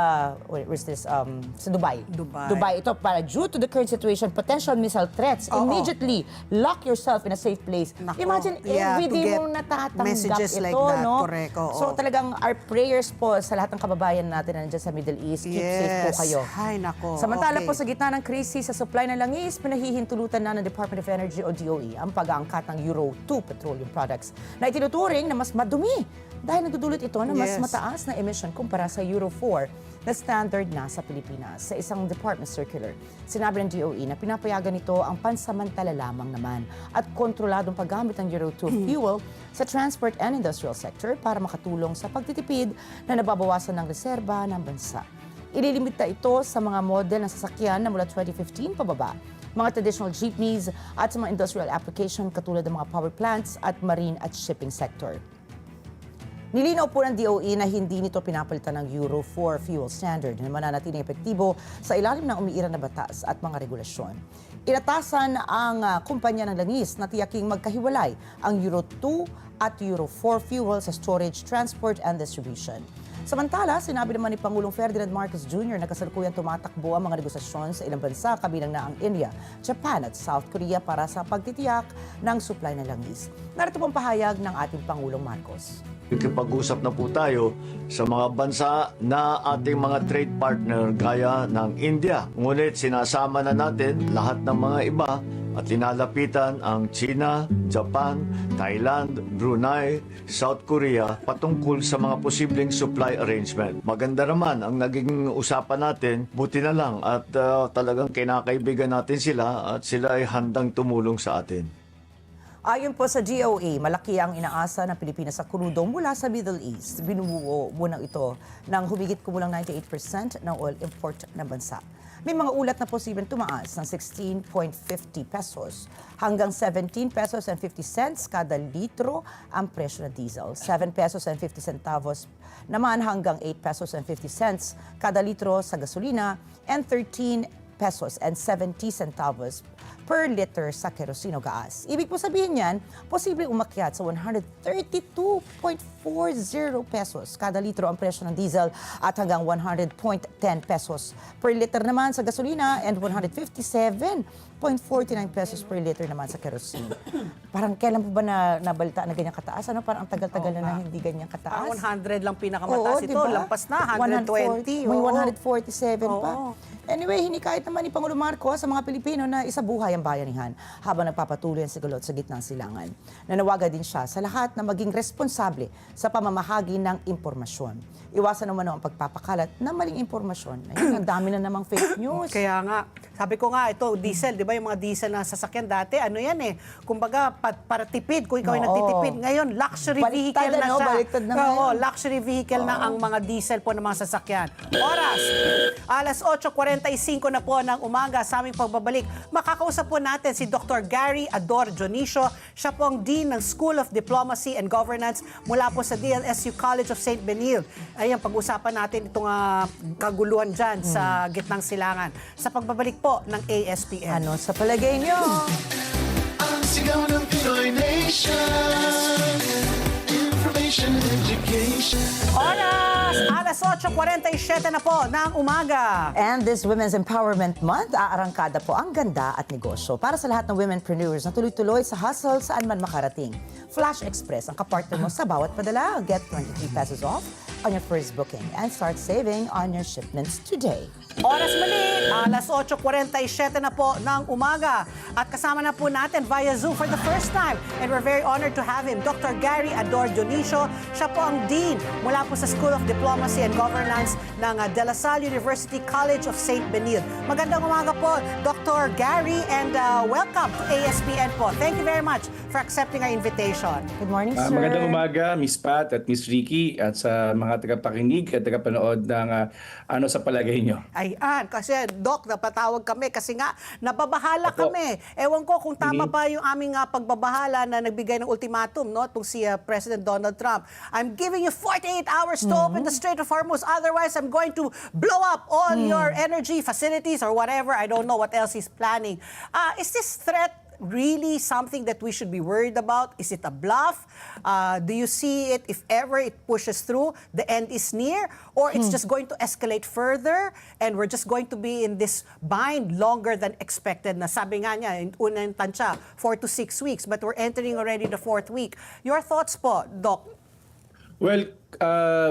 where's this? Sa Dubai. Dubai. Ito para due to the current situation, potential missile threats, Oo. immediately lock yourself in a safe place. Nako. Imagine, Yeah, to everyday get mong natatanggap messages ito, like that. no? Correct, oo. So talagang our prayers po sa lahat ng kababayan natin na nandiyan sa Middle East. Keep safe po kayo. Ay, nako. Samantala Okay. po sa gitna ng krisis sa supply ng langis, pinahihintulutan na ng Department of Energy o DOE ang pag-aangkat ng Euro 2 petroleum products na itinuturing na mas madumi dahil nagdudulot ito ng mas Yes. mataas na emission kumpara sa Euro 4 na standard na sa Pilipinas. Sa isang department circular, sinabi ng DOE na pinapayagan nito ang pansamantala lamang naman at kontroladong paggamit ng Euro 2 fuel sa transport and industrial sector para makatulong sa pagtitipid na nababawasan ng reserba ng bansa. Ililimita ito sa mga model ng sasakyan na mula 2015 pababa, mga traditional jeepneys at sa mga industrial application katulad ng mga power plants at marine at shipping sector. Nilinaw po ng DOE na hindi nito pinapalitan ng Euro 4 fuel standard na mananatiling epektibo sa ilalim ng umiiral na batas at mga regulasyon. Inatasan ang kumpanya ng langis na tiyaking magkahiwalay ang Euro 2 at Euro 4 fuel sa storage, transport, and distribution. Samantala, sinabi naman ni Pangulong Ferdinand Marcos Jr. na kasalukuyang tumatakbo ang mga negosasyon sa ilang bansa kabilang na ang India, Japan at South Korea para sa pagtitiyak ng supply ng langis. Narito pong pahayag ng ating Pangulong Marcos. Nakikipag-usap na po tayo sa mga bansa na ating mga trade partner gaya ng India. Ngunit sinasama na natin lahat ng mga iba at linalapitan ang China, Japan, Thailand, Brunei, South Korea patungkol sa mga posibleng supply arrangement. Maganda naman ang naging usapan natin, buti na lang at talagang kinakaibigan natin sila at sila ay handang tumulong sa atin. Ayon po sa DOE, malaki ang inaasa ng Pilipinas sa krudo mula sa Middle East. Binubuo muna ito ng humigit kumulang 98% ng oil import ng bansa. May mga ulat na posibleng tumaas ng 16.50 pesos hanggang 17 pesos and 50 cents kada litro ang presyo ng diesel. 7 pesos and 50 centavos naman hanggang 8 pesos and 50 cents kada litro sa gasolina and 13 pesos and 70 centavos per liter sa kerosene o gas. Ibig po sabihin niyan, posibleng umakyat sa 132.40 pesos kada litro ang presyo ng diesel at hanggang 100.10 pesos per liter naman sa gasolina and 157.49 pesos per liter naman sa kerosene. Parang kailan po ba nabalita na ganyan kataas? Ano? Parang ang tagal-tagal na hindi ganyan kataas. 100 lang pinakamataas Oo, ito. diba? Lampas na, 120. May oo. 147 pa. Oo. Anyway, hinikayat naman ni Pangulo Marcos sa mga Pilipino na isabuhay ang bayanihan habang nagpapatuloy ang sigulot sa gitnang silangan. Nanawagan din siya sa lahat na maging responsable sa pamamahagi ng impormasyon. Iwasan naman ang pagpapakalat ng maling impormasyon. Ayun, ang dami na namang fake news. Kaya nga, sabi ko nga, ito, diesel, di ba yung mga diesel na sasakyan dati, ano yan eh, kumbaga, para tipid, kung ikaw ay Oo. nagtitipid. Ngayon, luxury Baliktad, vehicle na ano? siya. Baliktad na Oo, ngayon. luxury vehicle na ang mga diesel po ng mga sasakyan. Oras, alas 8:45 na po ng umaga sa aming pagbabalik. Makakausap po natin si Dr. Gary Ador Dionisio. Siya po ang Dean ng School of Diplomacy and Governance mula po sa DLSU College of St. Benilde. Ayan, pag-usapan natin itong kaguluhan dyan sa gitnang silangan. Sa pagbabalik po ng ASPN. Ano sa palagay nyo? Ang sigaw ng Pinoy Nation. Information and education. Oras! Alas Alas 8:47 na po ng umaga. And this Women's Empowerment Month, aarangkada po ang ganda at negosyo para sa lahat ng womenpreneurs na tuloy-tuloy sa hustle saan man makarating. Flash Express ang kapartner mo sa bawat padala. Get 23 pesos off on your first booking and start saving on your shipments today. Oras mali, alas 8:47 na po ng umaga. At kasama na po natin via Zoom for the first time. And we're very honored to have him, Dr. Gary Ador Dionisio. Siya po ang Dean mula po sa School of Diplomacy and Governance ng De La Salle University College of St. Benilde. Magandang umaga po, Dr. Gary, and welcome to ASPN po. Thank you very much for accepting our invitation. Good morning, sir. Magandang umaga, Miss Pat at Miss Ricky at sa mga tagapakinig at tagapanood ng ano sa palagay nyo. Ayan, kasi Doc, napatawag kami kasi nga nababahala kami. Ewan ko kung tama ba yung aming pagbabahala na nagbigay ng ultimatum, no? Itong si President Donald Trump. I'm giving you 48 hours to open the Strait of Hormuz. Otherwise, I'm going to blow up all your energy facilities or whatever. I don't know what else he's planning. Is this threat really something that we should be worried about? Is it a bluff? Do you see it, if ever it pushes through, the end is near? Or it's just going to escalate further and we're just going to be in this bind longer than expected na sabi nga niya, unang tansya, 4 to 6 weeks, but we're entering already the 4th week. Your thoughts po, Doc? Well,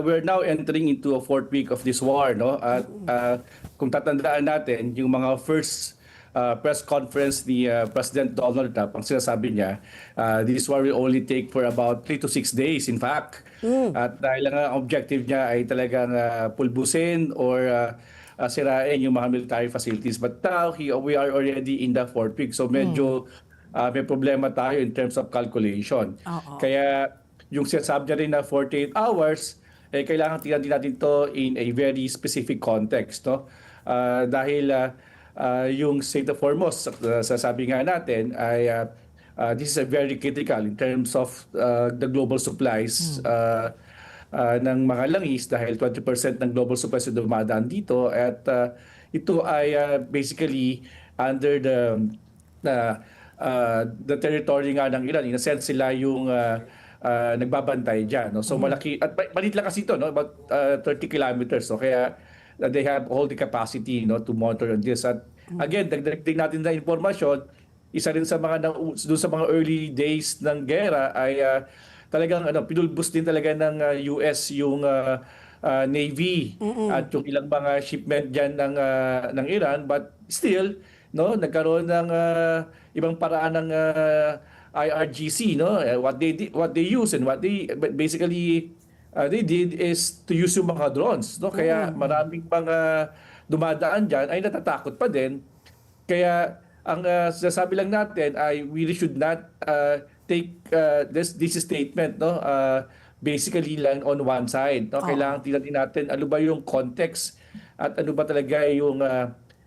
we're now entering into a 4th week of this war, no? At kung tatandaan natin, yung mga first press conference ni President Donald Trump, ang sinasabi niya, this war will only take for about 3 to 6 days, in fact. At dahil ang objective niya ay talagang pulbusin or sirain yung mga military facilities. But now, we are already in the 4th week. So medyo may problema tayo in terms of calculation. Kaya yung sinasabi niya rin na 48 hours, kailangan tingnan din natin to in a very specific context. No? Dahil yung Strait of Hormuz, sasabi nga natin, ay this is a very critical in terms of the global supplies ng mga langis dahil 20% ng global supplies ay dumadaan dito at ito ay basically under the territory nga ng Iran. In a sense, sila yung nagbabantay dyan. No? So malaki, at malit lang kasi ito, no? About 30 kilometers. So kaya they have all the capacity, no, to monitor this. At again, dagdag natin na informasyon, isa rin sa mga doon sa mga early days ng gera ay talagang pinulbos din talaga ng US yung Navy at yung ilang mga shipment diyan ng Iran, but still, no, nagkaroon ng ibang paraan ng IRGC, no, what they use and what they basically they did is to use yung mga drones, no? Kaya maraming mga dumadaan dyan ay natatakot pa din. Kaya ang sinasabi lang natin ay we should not take this statement, no? Basically lang on one side, no? Kailangan tingnan natin ano ba yung context at ano ba talaga yung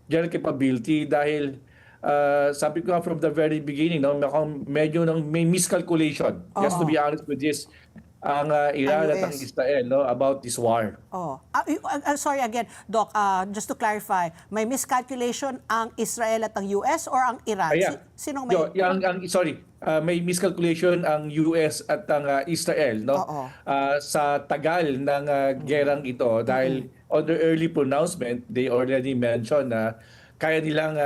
general capability dahil sabi ko nga from the very beginning, no, medyo may miscalculation, just to be honest with this, ang Iran at ang Israel, no, about this war. Sorry again, Doc, just to clarify, may miscalculation ang Israel at ang US or ang Iran? Sinong may? May miscalculation ang US at ang Israel, no, sa tagal ng gerang ito dahil on the early pronouncement, they already mentioned na kaya nilang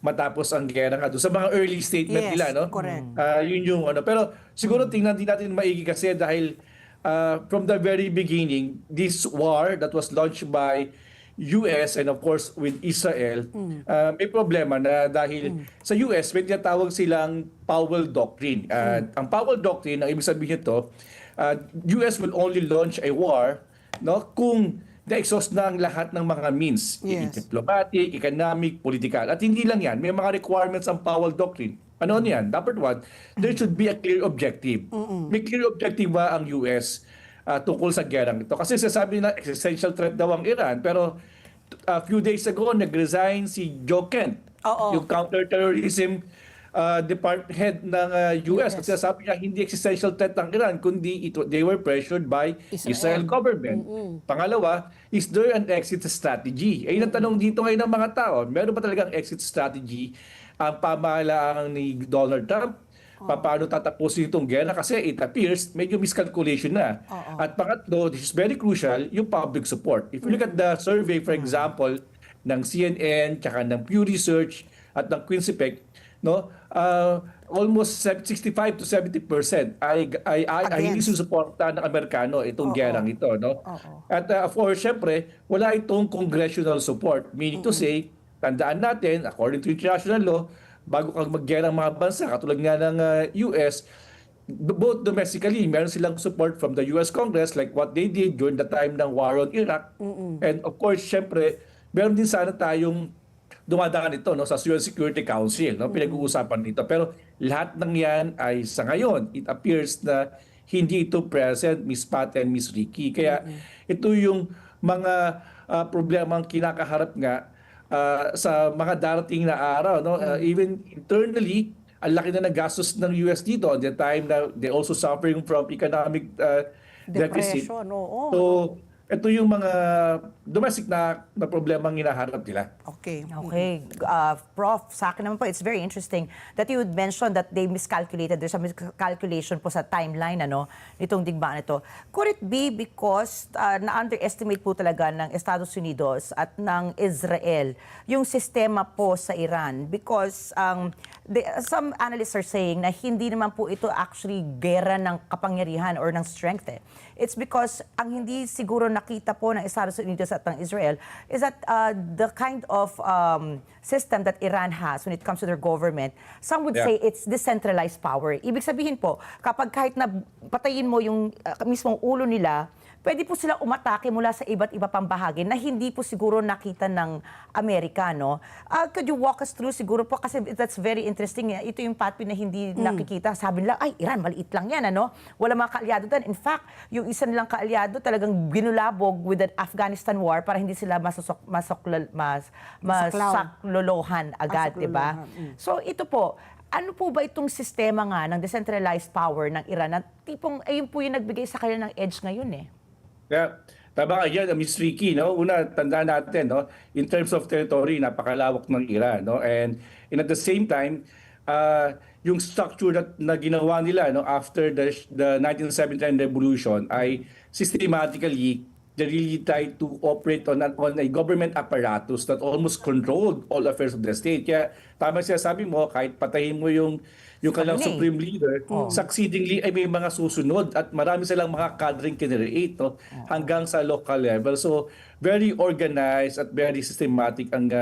matapos ang gera nga doon sa mga early statement nila, no? Correct. Yun yung pero siguro tingnan din natin maigi kasi dahil from the very beginning, this war that was launched by US and of course with Israel, may problema na dahil sa US may tinatawag silang Powell Doctrine. Ang Powell Doctrine, ang ibig sabihin nito, US will only launch a war, no, kung na-exhaust na ang lahat ng mga means, diplomatic, economic, political. At hindi lang yan, may mga requirements ang Powell Doctrine. Ano yan? Number one, there should be a clear objective. May clear objective ba ang US tungkol sa gerang ito? Kasi sasabi na existential threat daw ang Iran, pero a few days ago, nag-resign si Joe Kent, yung counter-terrorism department head ng US. Kasi sabi niya, hindi existential threat ang Iran, kundi they were pressured by Israel government. Pangalawa, is there an exit strategy? Ay ang tanong dito ngayon ng mga tao, meron ba talagang exit strategy ang pamahalaan ni Donald Trump paano tatapusin itong gera kasi it appears medyo miscalculation na. At pangatlo, this is very crucial, yung public support. If you look at the survey, for example, ng CNN, tsaka ng Pew Research at ng Quinnipiac, no, almost 65 to 70% ay hindi susuporta ng Amerikano itong gerang ito, no? At of course, syempre, wala itong congressional support. Meaning to say, tandaan natin, according to international law, bago kang maggerang mga bansa, katulad nga ng US, both domestically, meron silang support from the US Congress like what they did during the time ng war on Iraq. And of course, syempre, meron din sana tayong dumadaan ito, no, sa UN Security Council, no, pinag-uusapan nito. Pero lahat ng yan ay sa ngayon, it appears na hindi ito present, Miss Pat and Miss Ricky. Kaya ito yung mga problemang kinakaharap nga sa mga darating na araw, no. Even internally, ang laki na gastos ng US dito at the time na they also suffering from economic deficit. Depression, oo. So, ito yung mga domestic na problemang hinaharap nila. Okay. Okay. Prof, sa akin naman po, it's very interesting that you would mention that they miscalculated. There's a miscalculation po sa timeline nitong digmaan ito. Could it be because na-underestimate po talaga ng Estados Unidos at ng Israel yung sistema po sa Iran? Because some analysts are saying na hindi naman po ito actually gera ng kapangyarihan or ng strength. It's because ang hindi siguro nakita po ng Estados Unidos at ng Israel is that the kind of system that Iran has when it comes to their government, some would say it's decentralized power. Ibig sabihin po, kapag kahit na patayin mo yung mismong ulo nila, pwede po sila umatake mula sa iba't iba pang bahagi na hindi po siguro nakita ng Amerikano. Could you walk us through siguro po, kasi that's very interesting. Ito yung pathway na hindi nakikita. Sabi nila, ay, Iran, maliit lang yan, Wala mga kaalyado doon. In fact, yung isa nilang kaalyado talagang ginulabog with the Afghanistan war para hindi sila masaklolohan agad, di ba? So ito po, ano po ba itong sistema nga ng decentralized power ng Iran na tipong ayun po yung nagbigay sa kanila ng edge ngayon Kaya, tama ka yan, Ms. Ricky, no? Una, tandaan natin, no? In terms of territory, napakalawak ng Iran, no? And at the same time, yung structure na ginawa nila, no, after the 1979 revolution ay systematically they really tried to operate on a government apparatus that almost controlled all affairs of the state. Kaya tama siya sabi mo, kahit patayin mo yung kanilang supreme leader, succeedingly ay may mga susunod at marami silang mga cadring kinreate, no, hanggang sa local level. So very organized at very systematic ang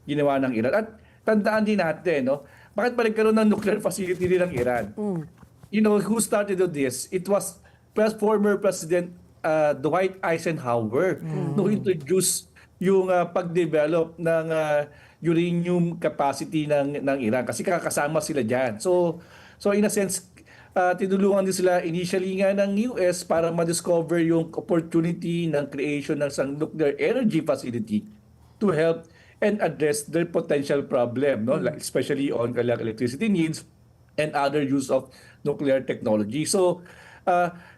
ginawa ng Iran. At tandaan din natin, no, bakit pa nagkaroon ng nuclear facility din ng Iran? You know, who started this? It was former President Dwight Eisenhower who introduced yung pag-develop ng uranium capacity ng Iran kasi kakasama sila diyan. So in a sense, tinulungan din sila initially nga ng US para ma-discover yung opportunity ng creation ng isang nuclear energy facility to help and address their potential problem, no? Like, especially on electricity needs and other use of nuclear technology. So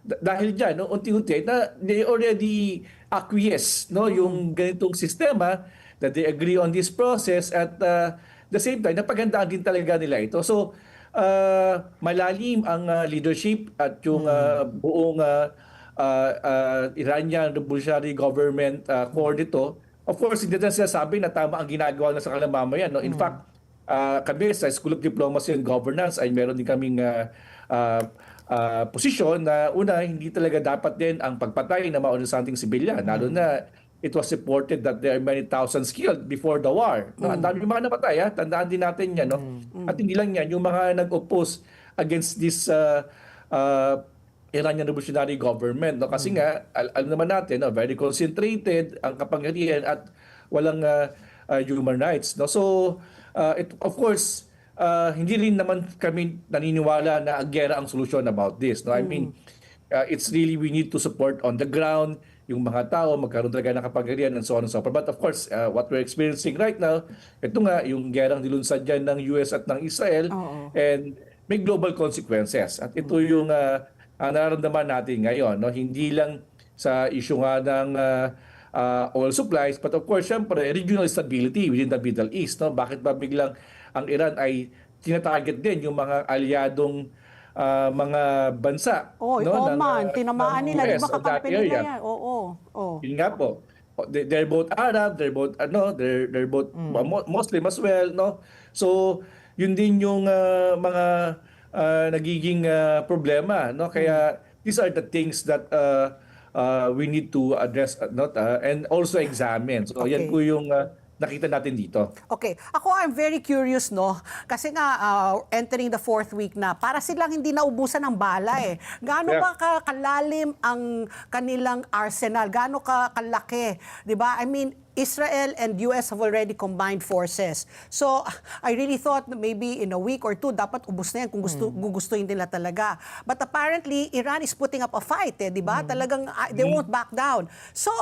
dahil dyan, no, unti-unti na they already acquiesce, no, yung ganitong sistema, that they agree on this process at the same time napagandaan din talaga nila ito. So malalim ang leadership at yung buong Iranian Revolutionary Government core nito. Of course, hindi na sinasabi na tama ang ginagawa na sa kanilang mamayan, no. In fact, kami sa School of Diplomacy and Governance ay meron din kaming posisyon na una, hindi talaga dapat din ang pagpatay ng mga innocenteng sibilyan. Lalo na it was reported that there are many thousands killed before the war. No, ang dami mga napatay, tandaan din natin yan. No? At hindi lang yan, yung mga nag-oppose against this Iranian Revolutionary Government. No? Kasi nga, alam naman natin, no, very concentrated ang kapangyarihan at walang human rights. No? So, of course, hindi rin naman kami naniniwala na gera ang solusyon about this. No? I mean, it's really we need to support on the ground yung mga tao, magkaroon talaga ng kapangyarihan and so on and so forth. But of course, what we're experiencing right now, ito nga, yung gerang nilunsad dyan ng US at ng Israel, and may global consequences. At ito yung nararamdaman natin ngayon. No? Hindi lang sa issue nga ng oil supplies, but of course, syempre, regional stability within the Middle East. No? Bakit ba biglang ang Iran ay tinatarget din yung mga alyadong mga bansa. Oh, no, Oman, tinamaan nila, di US ba o that kakampi nila area. yan? Oo. Oh. Yun nga po. They're both Arab, they're both Muslim as well, no? So, yun din yung mga nagiging problema, no? Kaya these are the things that we need to address and also examine. So, yan Okay. po yung nakita natin dito. Okay. Ako, I'm very curious, no? Kasi nga, entering the 4th week na, para silang hindi naubusan ng bala eh. Gaano Yeah. ba kalalim ang kanilang arsenal? Gaano kalaki? Di ba? I mean, Israel and US have already combined forces. So, I really thought na maybe in a week or two, dapat ubos na yan kung gugustuhin nila talaga. But apparently, Iran is putting up a fight, eh, di ba? Talagang, they won't back down. So,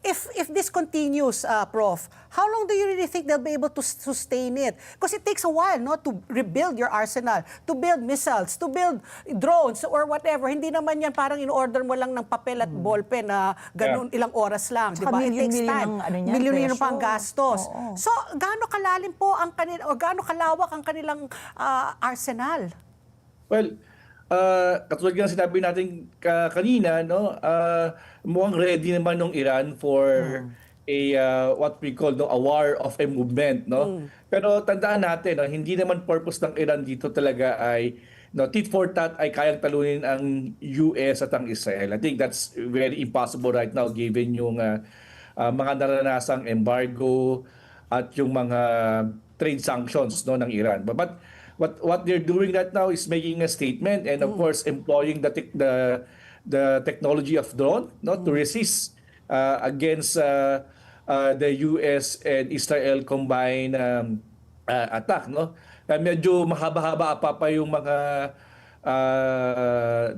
if this continues, Prof, how long do you really think they'll be able to sustain it? Because it takes a while, no, to rebuild your arsenal, to build missiles, to build drones or whatever. Hindi naman yan parang in-order mo lang ng papel at ballpen na ganun ilang oras lang, di Tsaka ba? It takes million-million time. ang ano niyan, Milyon-milyon presyo. pang gastos. Oo. So, gaano kalalim po ang kanila o gaano kalawak ang kanilang arsenal? Well, katulad nga sinabi natin kanina, no, mukhang ready naman ng Iran for a what we call a war of a movement, no. Pero tandaan natin, no, hindi naman purpose ng Iran dito talaga ay tit for tat ay kayang talunin ang US at ang Israel. I think that's very impossible right now given yung mga naranasang embargo at yung mga trade sanctions, no, ng Iran. But what they're doing right now is making a statement and of course employing the technology of drone, no, to resist against the US and Israel combined attack, no. Medyo mahaba-haba pa yung mga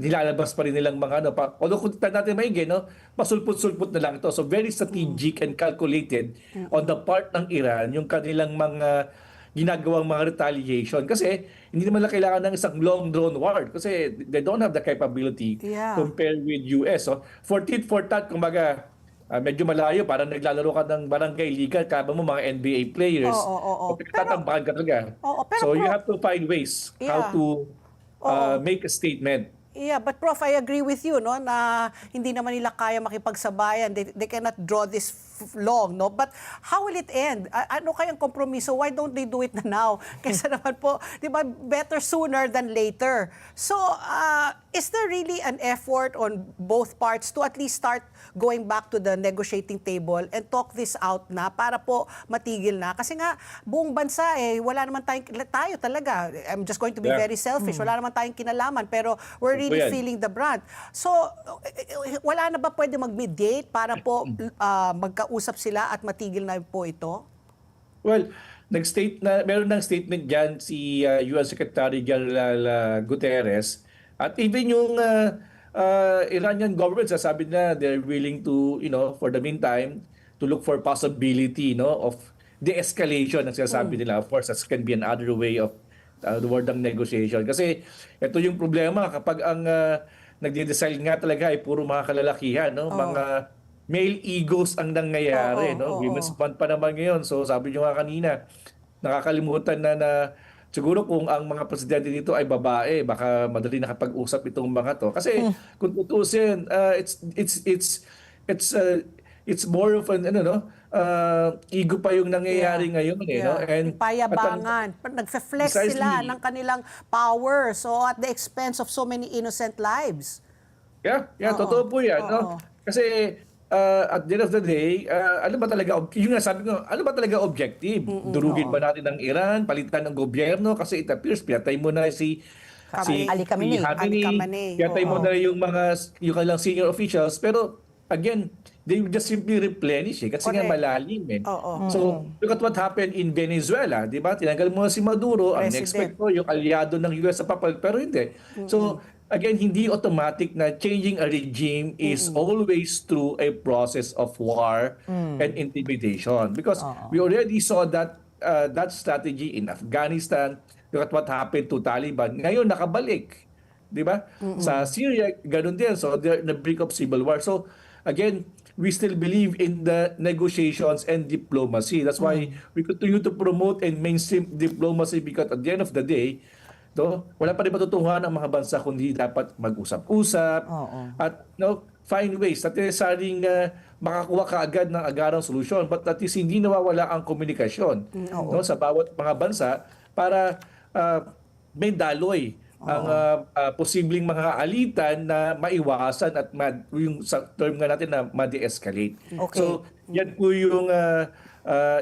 nilalabas pa rin nilang mga although kung tignan natin maigi, no, pasulput-sulput na lang ito. So very strategic and calculated on the part ng Iran yung kanilang mga ginagawang mga retaliation. Kasi hindi naman lang kailangan ng isang long drone war kasi they don't have the capability compared with US. So for tit for tat, kumbaga, medyo malayo, parang naglalaro ka ng barangay liga, kaba mo mga NBA players. Oo. Tatambakan ka talaga. Pero So you Prof, have to find ways how to make a statement. yeah, but Prof, I agree with you, no, na hindi naman nila kaya makipagsabayan. They cannot draw this long, no? But how will it end? Ano kayang kompromiso? Why don't they do it na now? Kaysa naman po, di ba, better sooner than later. So, is there really an effort on both parts to at least start going back to the negotiating table and talk this out na para po matigil na? Kasi nga, buong bansa, tayo talaga, I'm just going to be very selfish, wala naman tayong kinalaman, pero we're really feeling the brunt. So, wala na ba pwede mag-mediate para po magkausap sila at matigil na po ito? Well, meron ng statement dyan si UN Secretary General Guterres at even yung Iranian government sabi na they're willing to, for the meantime, to look for possibility, of de-escalation ang sinasabi nila. Of course, that can be another way of the word ng negotiation. Kasi ito yung problema kapag ang nagde-decide nga talaga ay puro mga kalalakihan, mga male egos ang nangyayari, Women's Month pa naman ngayon. So sabi nyo nga kanina, nakakalimutan na siguro kung ang mga presidente dito ay babae, baka madali nakapag-usap itong mga to. Kasi kung tutusin, it's more of an ego pa yung nangyayari ngayon, And payabangan. Nagfe-flex sila ng kanilang power, so at the expense of so many innocent lives. Totoo po yan, Kasi at the end of the day, ano ba talaga, yung nasabi ko, ano ba talaga objective? Durugin ba natin ang Iran, palitan ng gobyerno? Kasi it appears, pinatay mo na si Ali Khamenei. pinatay mo na yung kanilang senior officials, pero again, they will just simply replenish kasi nga malalim So, look at what happened in Venezuela, di ba? Tinanggal mo na si Maduro, ang expect ko yung aliado ng US sa papal, pero hindi. So, again, hindi automatic na changing a regime is always through a process of war and intimidation. Because we already saw that strategy in Afghanistan. Look at what happened to Taliban. Ngayon, nakabalik. Di ba? Sa Syria, ganun din. So, they're in the brink of civil war. So, again, we still believe in the negotiations and diplomacy. That's why we continue to promote and mainstream diplomacy, because at the end of the day, wala pa rin matutuhan ang mga bansa kundi dapat mag-usap-usap at find ways at necessarying makakuha kaagad ng agarang solusyon, but at least hindi nawawala ang komunikasyon sa bawat mga bansa para may daloy ang posibleng mga alitan na maiwasan at yung sa term nga natin na ma-de-escalate. Okay. So yan po yung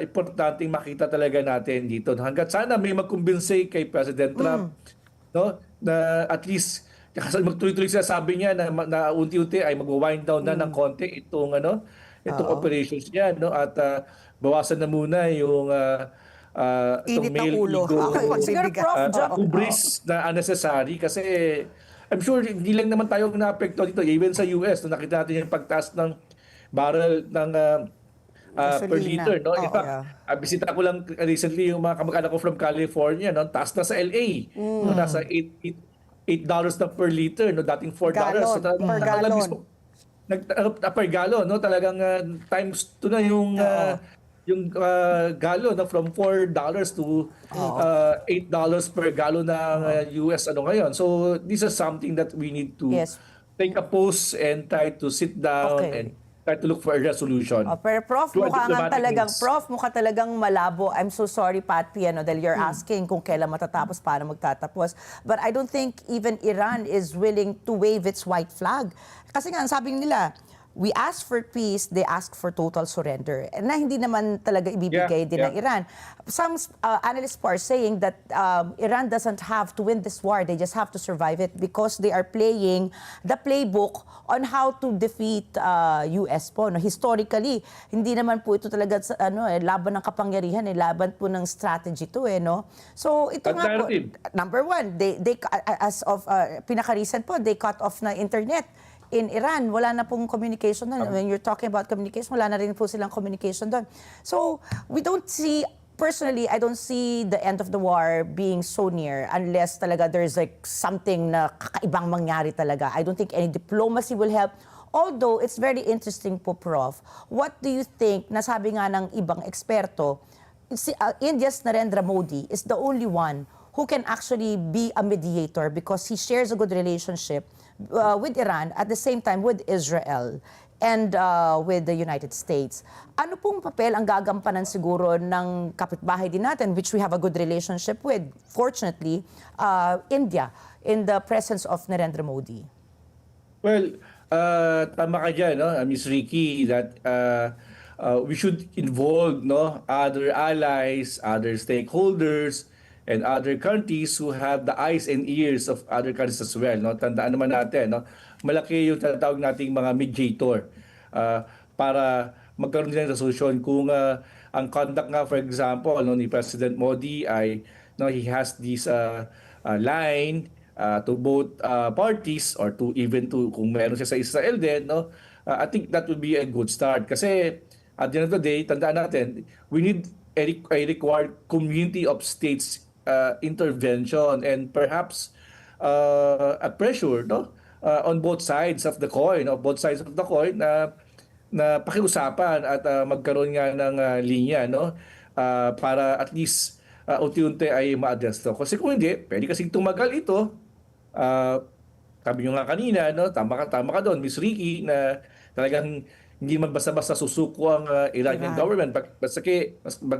importanteng makita talaga natin dito. Hanggat sana may magkumbinse kay President Trump, na at least kasi magtuloy-tuloy sila, sabi niya na unti-unti ay mag-wind down na ng konti itong operations niya, at bawasan na muna yung Init ng ulo. Siguro, Prof, hubris na unnecessary, kasi I'm sure hindi lang naman tayo naapekto dito, even sa US, nakita natin yung pagtaas ng barrel ng per liter, In fact, bisita ko lang recently yung mga kamag-anak ko from California, taas na sa LA. Nasa $8 na per liter, dating $4. Gallon, per gallon. Per gallon, talagang times 2 na yung gallon, from $4 to $8 per gallon ng US ngayon. So this is something that we need to take a pause and try to sit down and try to look for a resolution. Pero Prof, mukha talagang malabo. I'm so sorry, Patty, dahil you're asking kung kailan matatapos, paano magtatapos. But I don't think even Iran is willing to wave its white flag. Kasi nga, sabi nila, we ask for peace, they ask for total surrender. Na hindi naman talaga ibibigay din ng Iran. Some analysts are saying that Iran doesn't have to win this war, they just have to survive it because they are playing the playbook on how to defeat US po. Historically, hindi naman po ito talaga laban ng kapangyarihan, laban po ng strategy to. So ito nga po, number one, they as of pinaka-recent po, they cut off na internet. In Iran, wala na pong communication doon. When you're talking about communication, wala na rin po silang communication doon. So, personally, I don't see the end of the war being so near unless talaga there's something na kakaibang mangyari talaga. I don't think any diplomacy will help. Although, it's very interesting po, Prof. What do you think, nasabi nga ng ibang eksperto, India's Narendra Modi is the only one who can actually be a mediator because he shares a good relationship with Iran, at the same time with Israel and with the United States. Ano pong papel ang gagampanan siguro ng kapitbahay din natin, which we have a good relationship with, fortunately, India, in the presence of Narendra Modi? Well, tama ka dyan, Ms. Ricky, that we should involve other allies, other stakeholders, and other countries who have the eyes and ears of other countries as well. Tandaan naman natin, malaki yung tatawag nating mga mediator para magkaroon din ng resolution. Kung ang conduct nga, for example, ni President Modi ay he has this line to both parties or to even to kung meron siya sa Israel din, I think that would be a good start. Kasi at the end of the day, tandaan natin, we need a required community of states intervention and perhaps a pressure on both sides of the coin, na pakiusapan at magkaroon nga ng linya para at least unti-unti ay ma-address to. Kasi kung hindi, pwede kasing tumagal ito. Sabi nyo nga kanina, tama ka doon, Ms. Ricky, na talagang hindi man basta-basta susuko ang Iranian government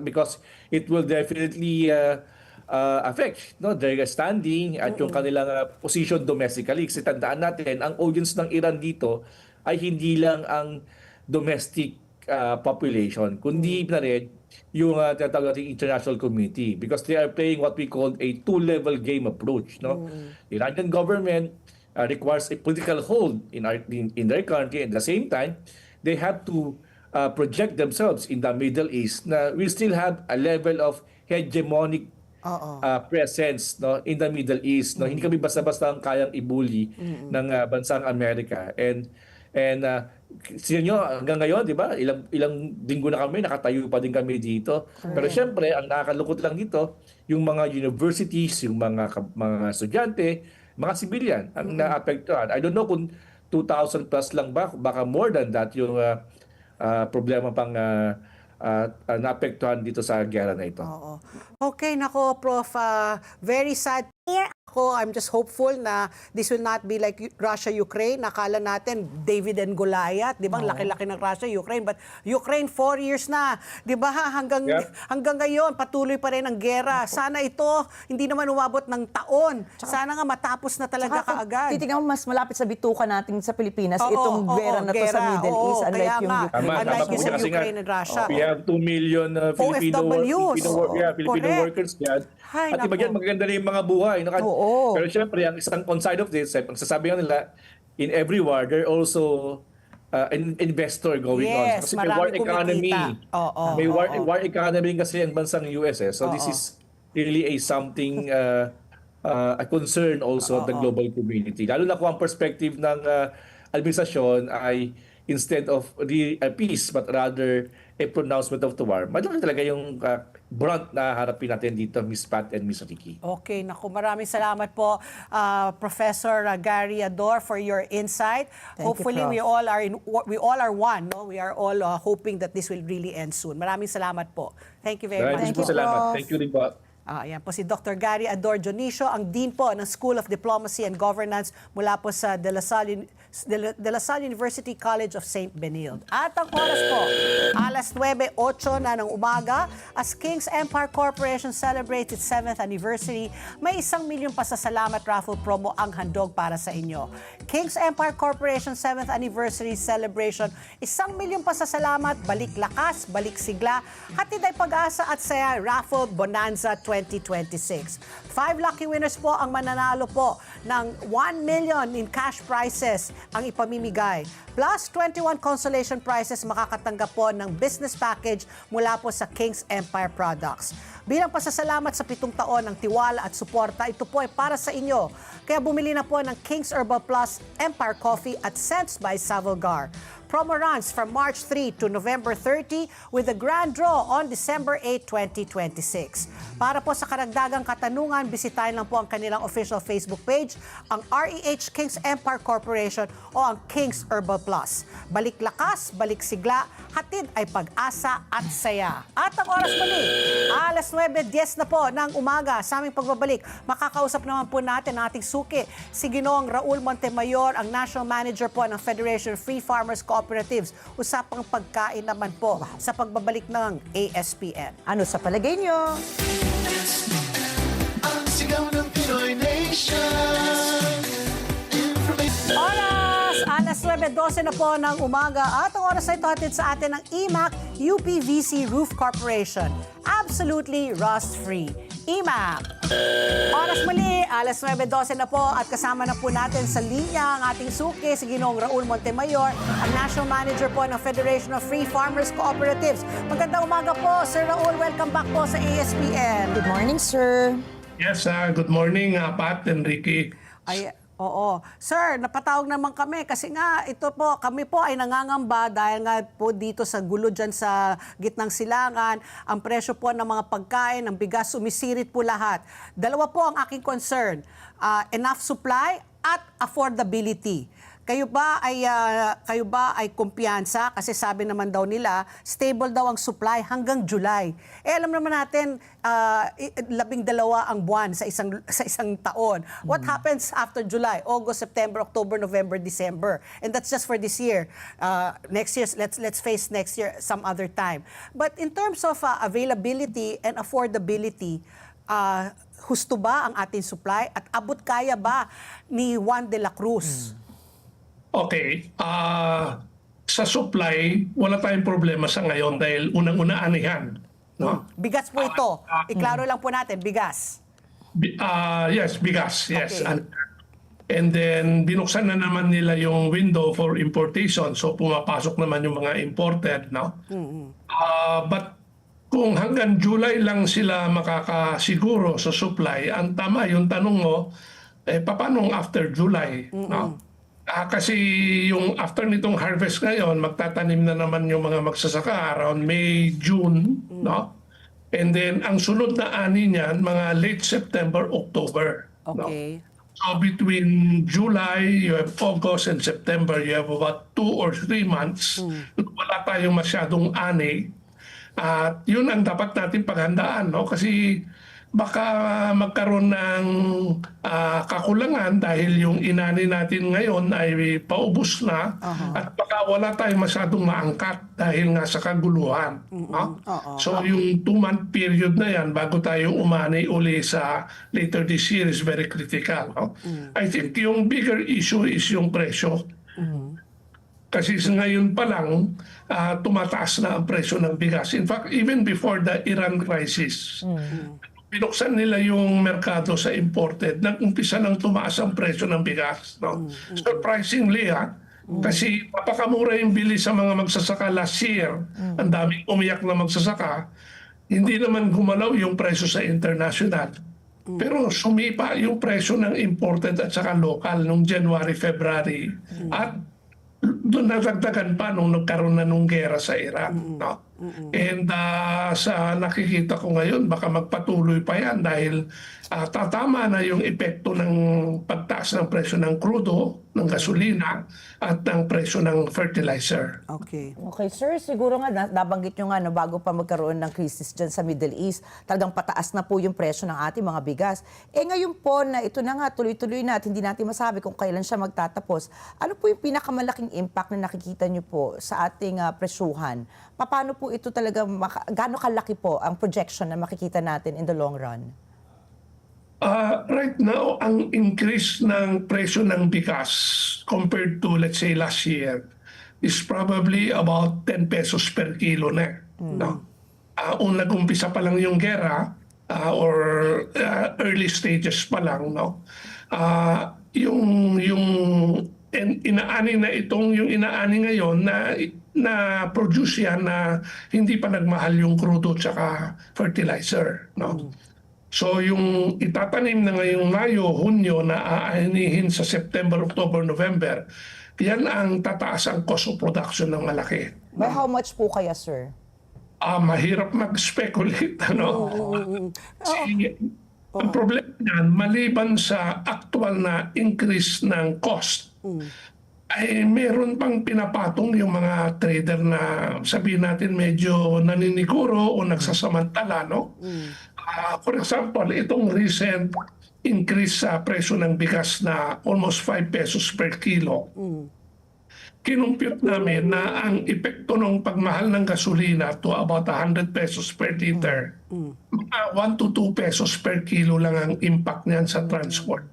because it will definitely affect their standing at yung kanilang position domestically. Kasi tandaan natin, ang audience ng Iran dito ay hindi lang ang domestic population, kundi na rin yung tinatawag nating international community, because they are playing what we call a two-level game approach. The Iranian government requires a political hold in their country. At the same time, they have to project themselves in the Middle East na we still have a level of hegemonic presence in the Middle East. Hindi kami basta-basta ang kayang ibuli ng bansang Amerika. And sino nyo, hanggang ngayon, di ba, ilang linggo na kami, nakatayo pa din kami dito. Pero syempre, ang nakakalungkot lang dito, yung mga universities, yung mga estudyante, mga civilian ang naapektuhan. I don't know kung 2,000 plus lang ba, baka more than that yung problema pang naapektuhan dito sa giyera na ito. Oo. Okay, nako, Prof. Very sad. Ako, I'm just hopeful na this will not be like Russia-Ukraine. Nakala natin, David and Goliath, di ba? Ang laki-laki ng Russia-Ukraine. But Ukraine, 4 years na. Di ba? Hanggang ngayon, patuloy pa rin ang gera. Sana ito, hindi naman umabot ng taon. Sana nga matapos na talaga kaagad. Titignan mo, mas malapit sa bituka natin sa Pilipinas, Oo, itong oo, gera na to sa gera. Middle Oo, East. kaya Unlike yung nga. Ukraine. Unlike po yung sa kasi nga, Ukraine and Russia. we have 2 million Filipino OFWs. Filipino Correct. workers yan. Ay, At iba naku. yan, magaganda rin yung mga buhay. No? Oo. Pero syempre, ang isang on side of this, ang sasabi nga nila, in every war, there are also an investor going on. Yes, Kasi may marami war economy. kumikita. Oo, May oo. war economy kasi ang bansang US. So this is really a something, a concern also of the global community. Lalo na kung ang perspective ng administrasyon ay instead of peace but rather a pronouncement of the war. Malaki talaga yung brunt na harapin natin dito, Miss Pat and Miss Ricky. Okay, naku, maraming salamat po, Professor Gary Ador, for your insight. Thank you, Hopefully, Prof. we all are one. No? We are all hoping that this will really end soon. Maraming salamat po. Thank you very Maraming much. Thank you, salamat. Prof. Thank you rin po. Ayan po si Dr. Gary Ador Dionisio, ang Dean po ng School of Diplomacy and Governance mula po sa De La Salle University College of St. Benilde. At ang oras po, alas 9:08 na ng umaga, as King's Empire Corporation celebrates its 7th anniversary, may 1 milyong pasasalamat raffle promo ang handog para sa inyo. King's Empire Corporation 7th anniversary celebration, 1 milyong pasasalamat, balik lakas, balik sigla, hatid ay pag-asa at saya raffle bonanza 2026. 5 lucky winners po ang mananalo po ng 1 million in cash prizes ang ipamimigay. Plus 21 consolation prizes makakatanggap po ng business package mula po sa King's Empire Products. Bilang pasasalamat sa 7 taon ng tiwala at suporta, ito po ay para sa inyo. Kaya bumili na po ng King's Herbal Plus Empire Coffee at Scents by Savalgar. Promo runs from March 3 to November 30 with a grand draw on December 8, 2026. Para po sa karagdagang katanungan, bisitahin lang po ang kanilang official Facebook page, ang REH King's Empire Corporation o ang King's Herbal Plus. Balik lakas, balik sigla, hatid ay pag-asa at saya. At ang oras muli, alas 9:10 na po ng umaga sa aming pagbabalik. Makakausap naman po natin ang ating suki, si Ginoong Raul Montemayor, ang National Manager po ng Federation of Free Farmers Cooperatives. Usapang pagkain naman po sa pagbabalik ng ASPN. Ano sa palagay nyo? Ang sigaw ng Pinoy Nation. Information. Oras! Alas 9:12 na po ng umaga at ang oras na ito hatid sa atin ng EMAC UPVC Roof Corporation. Absolutely rust-free. EMAC! Oras muli, alas 9:12 na po at kasama na po natin sa linya ang ating suki, si Ginoong Raul Montemayor, ang National Manager po ng Federation of Free Farmers Cooperatives. Magandang umaga po, Sir Raul. Welcome back po sa ASPN. Good morning, sir. Yes, good morning, Pat and Ricky. Ay, oo. Sir, napatawag naman kami kasi nga ito po, kami po ay nangangamba dahil nga po dito sa gulo dyan sa gitnang silangan, ang presyo po ng mga pagkain, ng bigas, sumisirit po lahat. Dalawa po ang aking concern, enough supply at affordability. Kayo ba ay kumpiyansa? Kasi sabi naman daw nila, stable daw ang supply hanggang July. Alam naman natin, 12 ang buwan sa isang taon. What happens after July? August, September, October, November, December. And that's just for this year. Next year, let's face next year some other time. But in terms of availability and affordability, husto ba ang ating supply at abot kaya ba ni Juan de la Cruz? Okay, sa supply, wala tayong problema sa ngayon dahil unang-una anihan. No? Bigas po ito. Iklaro lang po natin, bigas. Yes, bigas. Yes. Okay. And then, binuksan na naman nila yung window for importation. So, pumapasok naman yung mga imported. No? But kung hanggang July lang sila makakasiguro sa supply, ang tama yung tanong mo, paano after July? No? Kasi yung after nitong harvest ngayon, magtatanim na naman yung mga magsasaka around May, June, no? And then ang sunod na ani niyan, mga late September, October. Okay. No? So between July, you have August and September, you have about 2 or 3 months. wala tayong masyadong ani. At yun ang dapat natin paghandaan, no? Kasi baka magkaroon ng kakulangan dahil yung inani natin ngayon ay paubos na at baka wala tayong masyadong maangkat dahil nga sa kaguluhan. No? So yung 2-month period na yan bago tayo umani uli sa later this year is very critical. No? I think yung bigger issue is yung presyo. Kasi ngayon pa lang, tumataas na ang presyo ng bigas. In fact, even before the Iran crisis, binuksan nila yung merkado sa imported, nag-umpisa nang tumaas ang presyo ng bigas. No? Surprisingly, kasi napakamura yung bili sa mga magsasaka last year. Ang daming umiyak na magsasaka. Hindi naman gumalaw yung presyo sa international. Pero sumipa yung presyo ng imported at saka local nung January, February. At doon nadagdagan pa nung nagkaroon na nung gera sa Iran. No? And sa nakikita ko ngayon, baka magpatuloy pa yan dahil tatama na yung epekto ng pagtaas ng presyo ng krudo, ng gasolina, at ng presyo ng fertilizer. Okay. Okay, sir, siguro nga nabanggit nyo nga no, bago pa magkaroon ng crisis dyan sa Middle East, talagang pataas na po yung presyo ng ating mga bigas. Ngayon po na ito na nga, tuloy-tuloy na at hindi natin masabi kung kailan siya magtatapos. Ano po yung pinakamalaking impact na nakikita nyo po sa ating presyuhan? Paano po ito talaga, gaano kalaki po ang projection na makikita natin in the long run? Right now, ang increase ng presyo ng bigas compared to, let's say, last year is probably about 10 pesos per kilo na. No? Nag-umpisa pa lang yung gera or early stages pa lang. No? Yung inaani na yung inaani ngayon na produce yan na hindi pa nagmahal yung crudo tsaka fertilizer. No? So yung itatanim na ngayong Mayo, Hunyo na aanihin sa September, October, November, yan ang tataas ang cost of production ng malaki. By how much po kaya, sir? Mahirap mag-speculate. Ano? Ang problema niyan, maliban sa actual na increase ng cost, ay meron pang pinapatong yung mga trader na sabihin natin medyo naniniguro o nagsasamantala. No? For example, itong recent increase sa presyo ng bigas na almost 5 pesos per kilo. Kinumpute namin na ang epekto ng pagmahal ng gasolina to about 100 pesos per liter, 1 to 2 pesos per kilo lang ang impact niyan sa transport.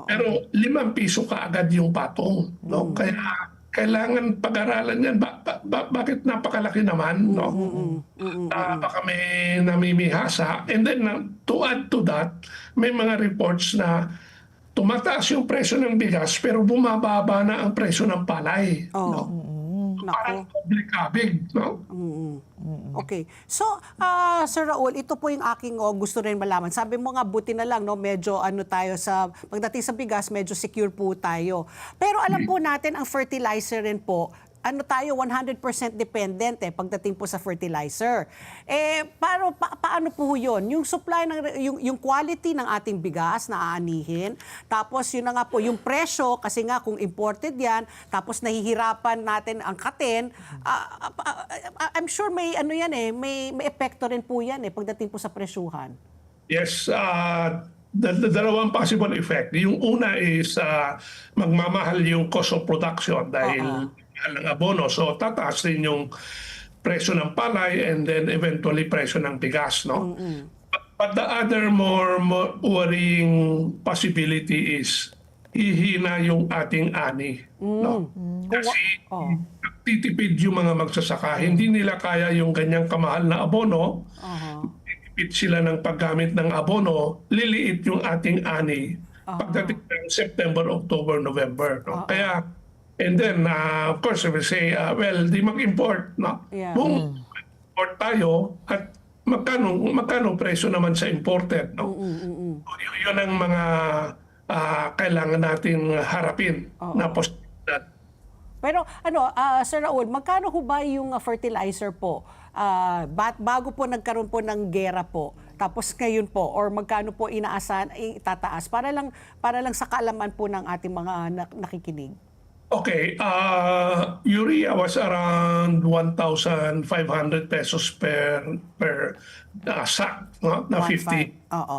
Pero 5 piso kaagad yung patong. No? Kaya kailangan pag-aralan yan. Bakit napakalaki naman? No? Baka may namimihasa. And then to add to that, may mga reports na tumataas yung presyo ng bigas pero bumababa na ang presyo ng palay. No? Parang kabig. No? Okay. So, Sir Raul, ito po yung aking gusto rin malaman. Sabi mo nga, buti na lang, no, medyo tayo sa, pagdating sa bigas, medyo secure po tayo. Pero alam po natin, ang fertilizer rin po, tayo 100% dependent pagdating po sa fertilizer. Paano po yun? Yung supply yung quality ng ating bigas na aanihin, tapos yun na nga po yung presyo kasi nga kung imported yan, tapos nahihirapan natin angkatin, I'm sure may may epekto rin po yan pagdating po sa presyuhan. Yes, dalawang possible effect. Yung una is magmamahal yung cost of production dahil ng abono. So tataas din yung presyo ng palay and then eventually presyo ng bigas. No? But the other more worrying possibility is ihina yung ating ani. No? Kasi titipid yung mga magsasaka. Hindi nila kaya yung ganyang kamahal na abono. Titipid sila ng paggamit ng abono. Liliit yung ating ani pagdating ng September, October, November. No? Kaya and then, of course, we say, di mag-import. No? Yeah. Kung import tayo, at magkano presyo naman sa imported. No? Yun ang mga kailangan natin harapin na posibilidad. Pero Sir Raul, magkano ho ba yung fertilizer po? Bago po nagkaroon po ng gera po, tapos ngayon po, or magkano po inaasahan itataas? Para lang sa kaalaman po ng ating mga nakikinig. Okay, urea was around 1,500 pesos per sack, no? Na 50. Oo.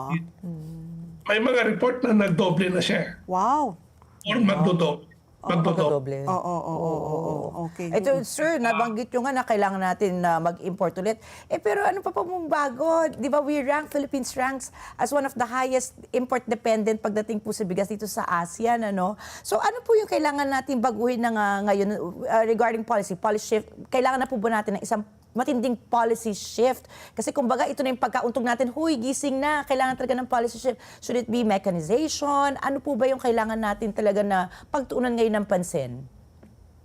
May mga report na nagdoble na siya. Wow. Or magdodoble. Magdodoble. Oo. Okay. Ito, sir, nabanggit nyo nga na kailangan natin na mag-import ulit. Pero ano pa mong bago? Di ba Philippines ranks as one of the highest import-dependent pagdating po sa bigas dito sa ASEAN, ano? So ano po yung kailangan natin baguhin na ngayon regarding policy shift? Kailangan na po ba natin ng isang matinding policy shift? Kasi kumbaga ito na yung pagkauntog natin, huy, gising na, kailangan talaga ng policy shift. Should it be mechanization? Ano po ba yung kailangan natin talaga na pagtuunan ngayon ng pansin?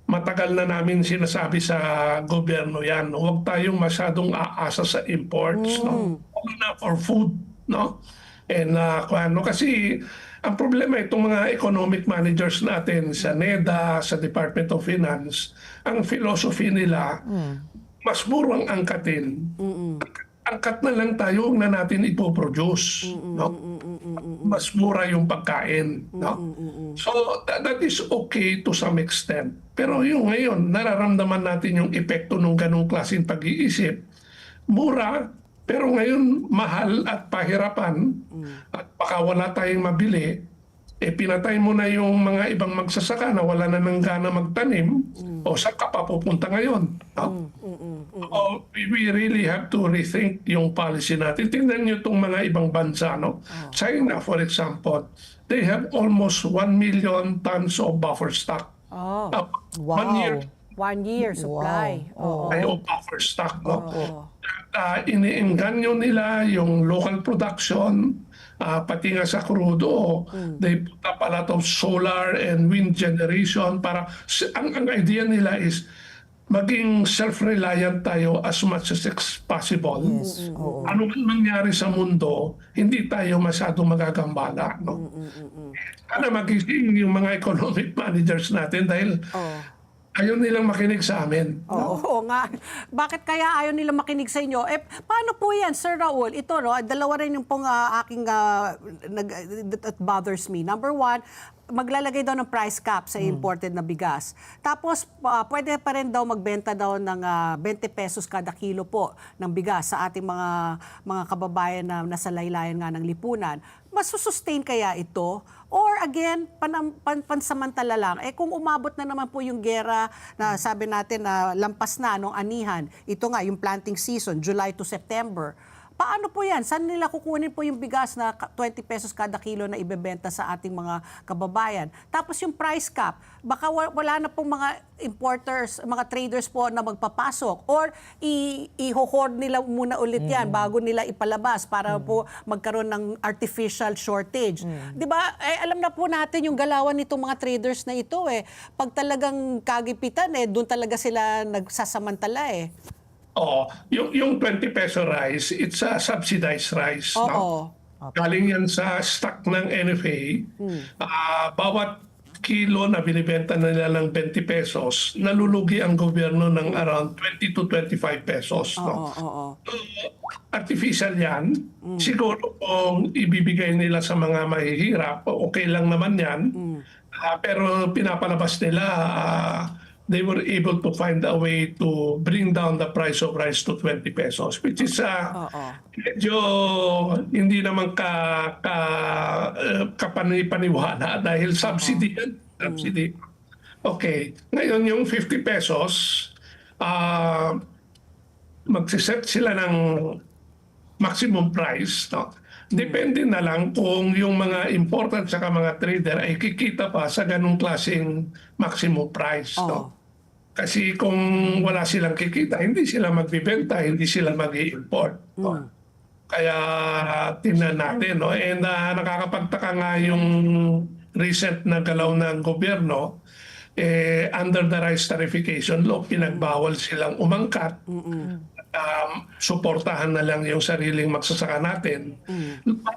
Matagal na namin sinasabi sa gobyerno yan, huwag tayong masyadong aasa sa imports, no? Lalo na for food, no? And kasi ang problema itong mga economic managers natin sa NEDA, sa Department of Finance, ang philosophy nila, mas muro ang angkatin. Angkat na lang tayo, huwag na natin ipoproduce. No? Mas mura yung pagkain. No? So, that is okay to some extent. Pero yung ngayon, nararamdaman natin yung epekto ng ganong klaseng pag-iisip. Mura, pero ngayon mahal at pahirapan. At baka wala tayong mabili. Pinatay mo na yung mga ibang magsasaka na wala na ng gana magtanim. O saan ka pa pupunta ngayon? No? We really have to rethink yung policy natin. Tingnan nyo itong mga ibang bansa. No? China, for example, they have almost 1 million tons of buffer stock. Oh. Wow. 1 year 1 year supply. Wow. ay of buffer stock. No? Iniengganyo nila yung local production, pati nga sa crudo. They put up a lot of solar and wind generation para ang idea nila is maging self-reliant tayo as much as possible. Yes. Oo. Ano man mangyari sa mundo, hindi tayo masyadong magagambala. No? Sana magising yung mga economic managers natin dahil ayaw nilang makinig sa amin. Oo nga. Bakit kaya ayaw nila makinig sa inyo? Paano po yan, Sir Raul? Ito, no, dalawa rin yung pong aking that bothers me. Number one, maglalagay daw ng price cap sa imported na bigas. Tapos, pwede pa rin daw magbenta daw ng 20 pesos kada kilo po ng bigas sa ating mga kababayan na nasa laylayan nga ng lipunan. Masusustain kaya ito? Or again, pansamantala lang. Kung umabot na naman po yung gera na sabi natin na lampas na nung anihan, ito nga yung planting season, July to September, paano po yan? Saan nila kukunin po yung bigas na 20 pesos kada kilo na ibebenta sa ating mga kababayan? Tapos yung price cap, baka wala na pong mga importers, mga traders po na magpapasok or i-hoard nila muna ulit yan bago nila ipalabas para po magkaroon ng artificial shortage. Di ba? Alam na po natin yung galawan nitong mga traders na ito. Pag talagang kagipitan, doon talaga sila nagsasamantala . Yung 20 peso rice, it's a subsidized rice. No? Galing yan sa stock ng NFA. Bawat kilo na binibenta nila ng 20 pesos, nalulugi ang gobyerno ng around 20 to 25 pesos. No? Artificial yan. Siguro kung ibibigay nila sa mga mahihirap, okay lang naman yan. Pero pinapalabas nila, they were able to find a way to bring down the price of rice to 20 pesos, which is medyo hindi naman kapani-paniwala dahil subsidy yan. Subsidy. Okay. Ngayon yung 50 pesos, magsiset sila ng maximum price. No? Depende na lang kung yung mga importer at mga trader ay kikita pa sa ganung klaseng maximum price. No? Kasi kung wala silang kikita, hindi sila magbibenta, hindi sila mag-i-import. No? Kaya tingnan natin. No? And nakakapagtaka nga yung recent na galaw ng gobyerno, under the rice tarification law, pinagbawal silang umangkat. Suportahan na lang yung sariling magsasaka natin.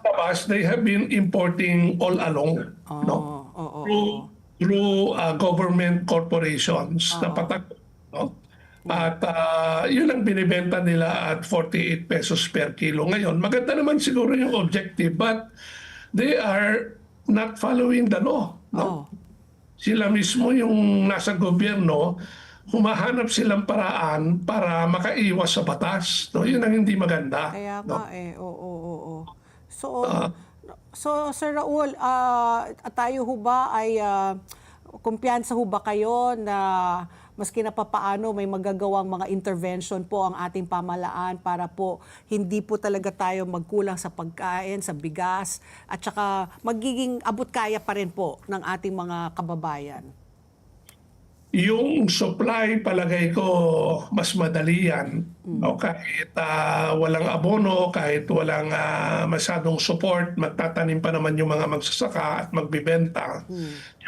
Tapos, they have been importing all along. No? Through government corporations na patak. No? At yun ang binibenta nila at 48 pesos per kilo. Ngayon, maganda naman siguro yung objective, but they are not following the law. No? sila mismo yung nasa gobyerno, humahanap silang paraan para makaiwas sa batas. No? Yun ang hindi maganda. Kaya no? nga oo. So, Sir Raul, tayo ho ba ay kumpiyansa ho ba kayo na maski na papaano may magagawang mga intervention po ang ating pamahalaan para po hindi po talaga tayo magkulang sa pagkain, sa bigas, at saka magiging abot kaya pa rin po ng ating mga kababayan? Yung supply, palagay ko, mas madali yan. No? Kahit walang abono, kahit walang masyadong support, magtatanim pa naman yung mga magsasaka at magbibenta.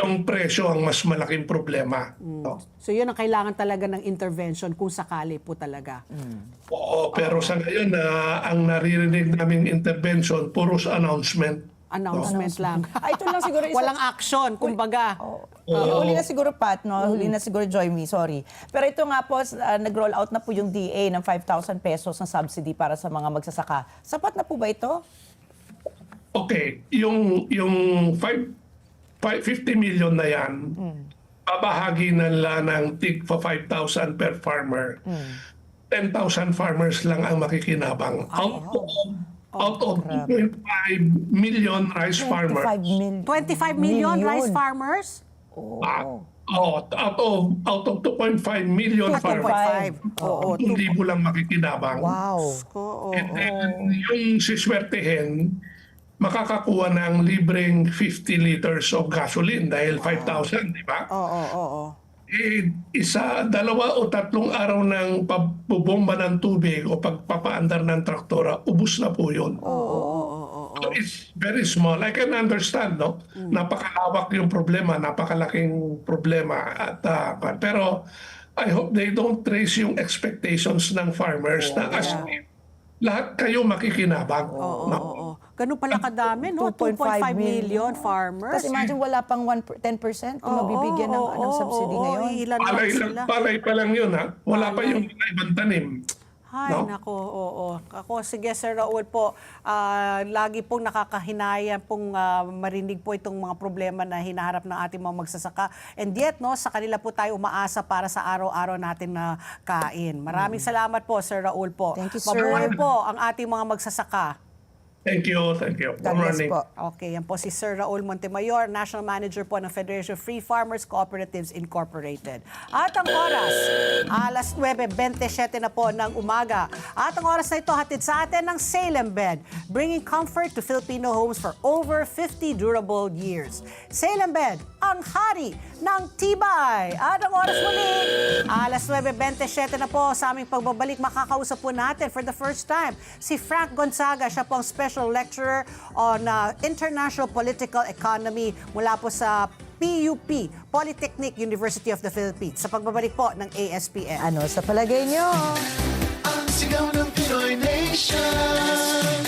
Yung presyo ang mas malaking problema. No? So yun ang kailangan talaga ng intervention kung sakali po talaga. Oo, pero sa ngayon, ang naririnig naming intervention, puros announcement. Announcement lang. Ito lang siguro isa. Walang action, kumbaga. Huli na siguro, Pat, no? Huli na siguro, Joyme, sorry. Pero ito nga po, nag-roll out na po yung DA ng 5,000 pesos na subsidy para sa mga magsasaka. Sapat na po ba ito? Okay, yung 50 million na yan, babahagi na lang ng tig pa 5,000 per farmer. 10,000 farmers lang ang makikinabang. Out of 2.5 million rice farmers. 25 25 million rice farmers? Out of 2.5 million farmers. 2.5. Oo. 2,000 lang makikinabang. Wow. And then, yung siswertehin, makakakuha ng libreng 50 liters of gasoline dahil 5,000, di ba? Oo. Dalawa o tatlong araw ng pagbubomba ng tubig o pagpapaandar ng traktora, ubus na po yun. So it's very small. I can understand, no? Napakalawak yung problema, napakalaking problema. Pero I hope they don't raise yung expectations ng farmers na as if lahat kayo makikinabang. Oo. Ganun pala kadami, no? 2.5 million farmers. Tapos imagine wala pang 10% kung mabibigyan ng subsidy ngayon. Ilan lang sila. Palay pa lang yun, ha? Wala pa yung ibang tanim. Ay, No? nako, oo. Ako, sige, Sir Raul po, lagi pong nakakahinaya pong marinig po itong mga problema na hinaharap ng ating mga magsasaka. And yet, no, sa kanila po tayo umaasa para sa araw-araw natin na kain. Maraming salamat po, Sir Raul po. Thank you, sir. Mabuhay po ang ating mga magsasaka. Thank you. Good God bless morning. po. Okay, yan po si Sir Raul Montemayor, National Manager po ng Federation of Free Farmers Cooperatives Incorporated. At ang oras, alas 9:27 na po ng umaga. At ang oras na ito hatid sa atin ng Salem Bed, bringing comfort to Filipino homes for over 50 durable years. Salem Bed, ang hari ng tibay. At ang oras muli, alas 9:27 na po sa aming pagbabalik. Makakausap po natin for the first time si Frank Gonzaga. Siya po ang Special Lecturer on International Political Economy mula po sa PUP, Polytechnic University of the Philippines. Sa pagbabalik po ng ASPN. Ano sa palagay nyo? Ang sigaw ng Pinoy Nation.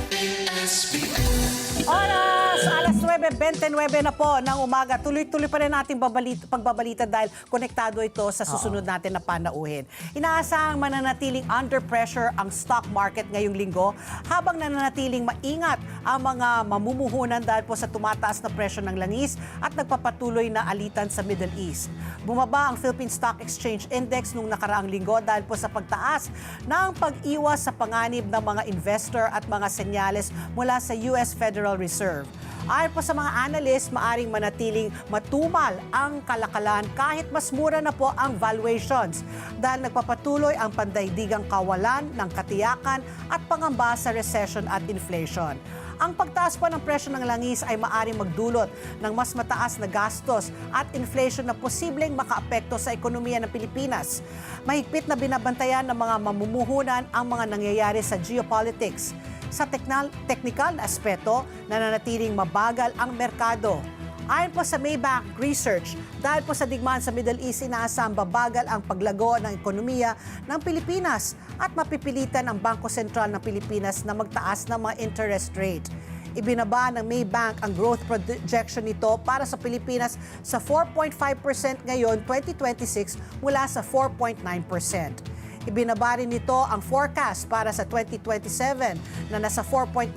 ASPN. Oras! Alas 9:29 na po ng umaga. Tuloy-tuloy pa rin natin pagbabalita dahil konektado ito sa susunod natin na panauhin. Inaasahang mananatiling under pressure ang stock market ngayong linggo habang nananatiling maingat ang mga mamumuhunan dahil po sa tumataas na presyo ng langis at nagpapatuloy na alitan sa Middle East. Bumaba ang Philippine Stock Exchange Index nung nakaraang linggo dahil po sa pagtaas ng pag-iwas sa panganib ng mga investor at mga senyales mula sa US Federal Reserve. Ayon po sa mga analyst, maaring manatiling matumal ang kalakalan kahit mas mura na po ang valuations dahil nagpapatuloy ang pandaigdigang kawalan ng katiyakan at pangamba sa recession at inflation. Ang pagtaas po ng presyo ng langis ay maaring magdulot ng mas mataas na gastos at inflation na posibleng makaapekto sa ekonomiya ng Pilipinas. Mahigpit na binabantayan ng mga mamumuhunan ang mga nangyayari sa geopolitics. Sa technical na aspeto, nananatiling mabagal ang merkado. Ayon po sa Maybank Research, dahil po sa digmaan sa Middle East, inaasahang babagal ang paglago ng ekonomiya ng Pilipinas at mapipilitan ang Bangko Sentral ng Pilipinas na magtaas ng mga interest rate. Ibinaba ng Maybank ang growth projection nito para sa Pilipinas sa 4.5% ngayon 2026 mula sa 4.9%. Ibinaba rin nito ang forecast para sa 2027 na nasa 4.9%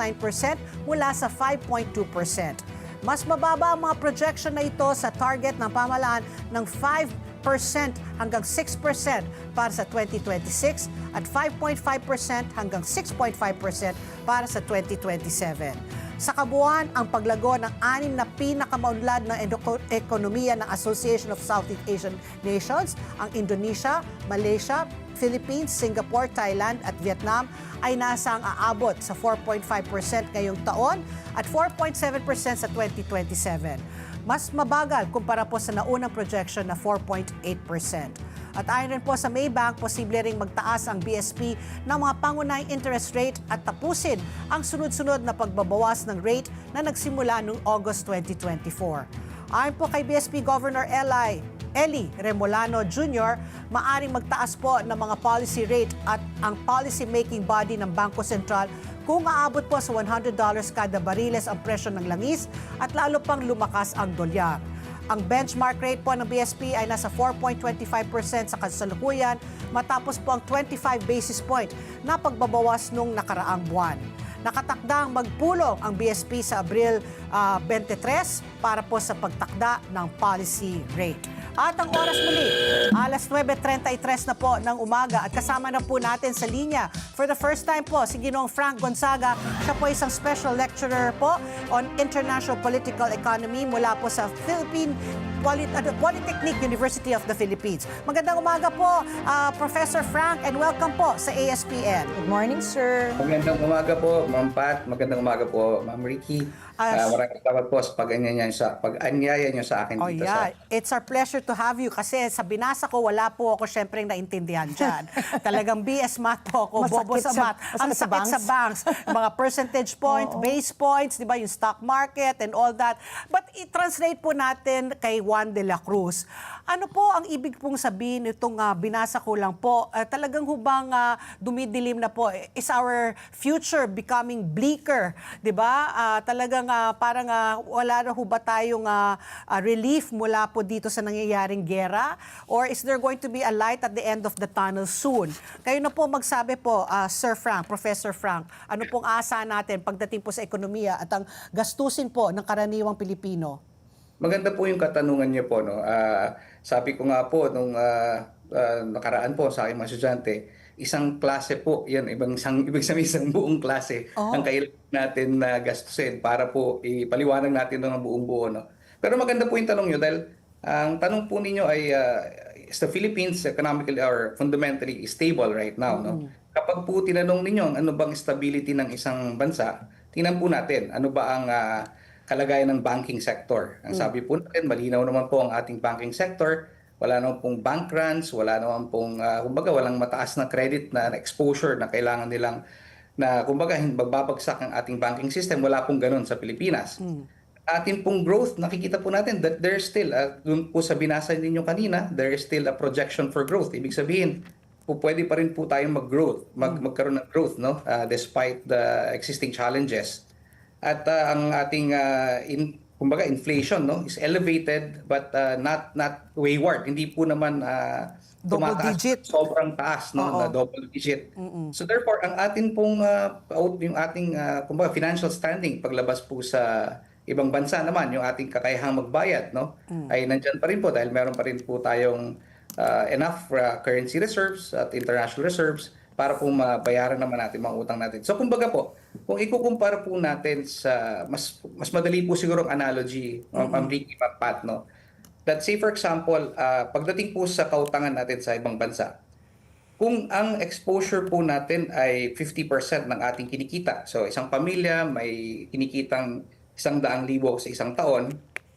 mula sa 5.2%. Mas mababa ang mga projection na ito sa target ng pamahalaan ng 5% hanggang 6% para sa 2026 at 5.5% hanggang 6.5% para sa 2027. Sa kabuuan, ang paglago ng 6 na pinakamaunlad na ekonomiya ng Association of Southeast Asian Nations, ang Indonesia, Malaysia, Philippines, Singapore, Thailand at Vietnam ay nasang aabot sa 4.5% ngayong taon at 4.7% sa 2027. Mas mabagal kumpara po sa naunang projection na 4.8%. At ayon rin po sa Maybank, posible ring magtaas ang BSP ng mga pangunahing interest rate at tapusin ang sunod-sunod na pagbabawas ng rate na nagsimula noong August 2024. Ayon po kay BSP Governor Eli Remolano Jr., maaring magtaas po ng mga policy rate at ang policy-making body ng Bangko Sentral kung aabot po sa $100 kada bariles ang presyo ng langis at lalo pang lumakas ang dolyar. Ang benchmark rate po ng BSP ay nasa 4.25% sa kasalukuyan matapos po ang 25 basis point na pagbabawas nung nakaraang buwan. Nakatakdang magpulong ang BSP sa Abril 23 para po sa pagtakda ng policy rate. At ang oras muli, alas 9:33 na po ng umaga at kasama na po natin sa linya for the first time po si Ginoong Frank Gonzaga. Siya po isang special lecturer po on International Political Economy mula po sa Philippine Polytechnic University of the Philippines. Magandang umaga po, Professor Frank, and welcome po sa ASPN. Good morning, sir. Magandang umaga po, Ma'am Pat. Magandang umaga po, Ma'am Ricky. Maraming salamat po sa pag-anyaya niyo sa akin Oh dito. yeah, it's our pleasure to have you kasi sa binasa ko, wala po ako syempreng naintindihan dyan. Talagang BS math po ako, bobo sa math. Ang sakit sa banks. Mga percentage point, base points, di ba, yung stock market and all that. But i-translate po natin kay Juan de la Cruz. Ano po ang ibig pong sabihin itong binasa ko lang po? Talagang hubang dumidilim na po. Is our future becoming bleaker? Di ba? Talagang parang wala na ho ba tayong relief mula po dito sa nangyayaring gera? Or is there going to be a light at the end of the tunnel soon? Kayo na po magsabi po, Sir Frank, Professor Frank, ano pong asa natin pagdating po sa ekonomiya at ang gastusin po ng karaniwang Pilipino? Maganda po yung katanungan niyo po. No? Sabi ko nga po, nung nakaraan po sa aking mga estudyante, isang klase po, yan, ibig sabihin isang buong klase ang kailangan natin na gastusin para po ipaliwanag natin ng buong buo. No? Pero maganda po yung tanong niyo dahil ang tanong po ninyo ay is the Philippines economically or fundamentally stable right now? No? Kapag po tinanong ninyo ano bang stability ng isang bansa, tingnan po natin ano ba ang kalagayan ng banking sector. Ang sabi po natin, malinaw naman po ang ating banking sector. Wala naman pong bank runs, wala naman pong, kumbaga, walang mataas na credit na exposure na kailangan nilang, na kumbaga, magbabagsak ang ating banking system. Wala pong ganun sa Pilipinas. Ating pong growth, nakikita po natin that there's still, dun po sa binasa ninyo kanina, there is still a projection for growth. Ibig sabihin, pwede pa rin po tayong magkaroon ng growth, no? Despite the existing challenges. At ang ating kumbaga inflation is elevated but not wayward. Hindi po naman Double tumataas, digit. sobrang taas na double digit. So therefore ang atin pong yung ating kumbaga financial standing paglabas po sa ibang bansa naman, yung ating kakayahang magbayad ay nandiyan pa rin po dahil meron pa rin po tayong enough currency reserves at international reserves para po mabayaran naman natin mga utang natin. So kumbaga po, kung ikukumpara po natin sa mas madali po siguro ang analogy, Ma'am Ricky, Ma'am Pat, no? That say for example, pagdating po sa kautangan natin sa ibang bansa, kung ang exposure po natin ay 50% ng ating kinikita, so isang pamilya may kinikitang 100,000 sa isang taon,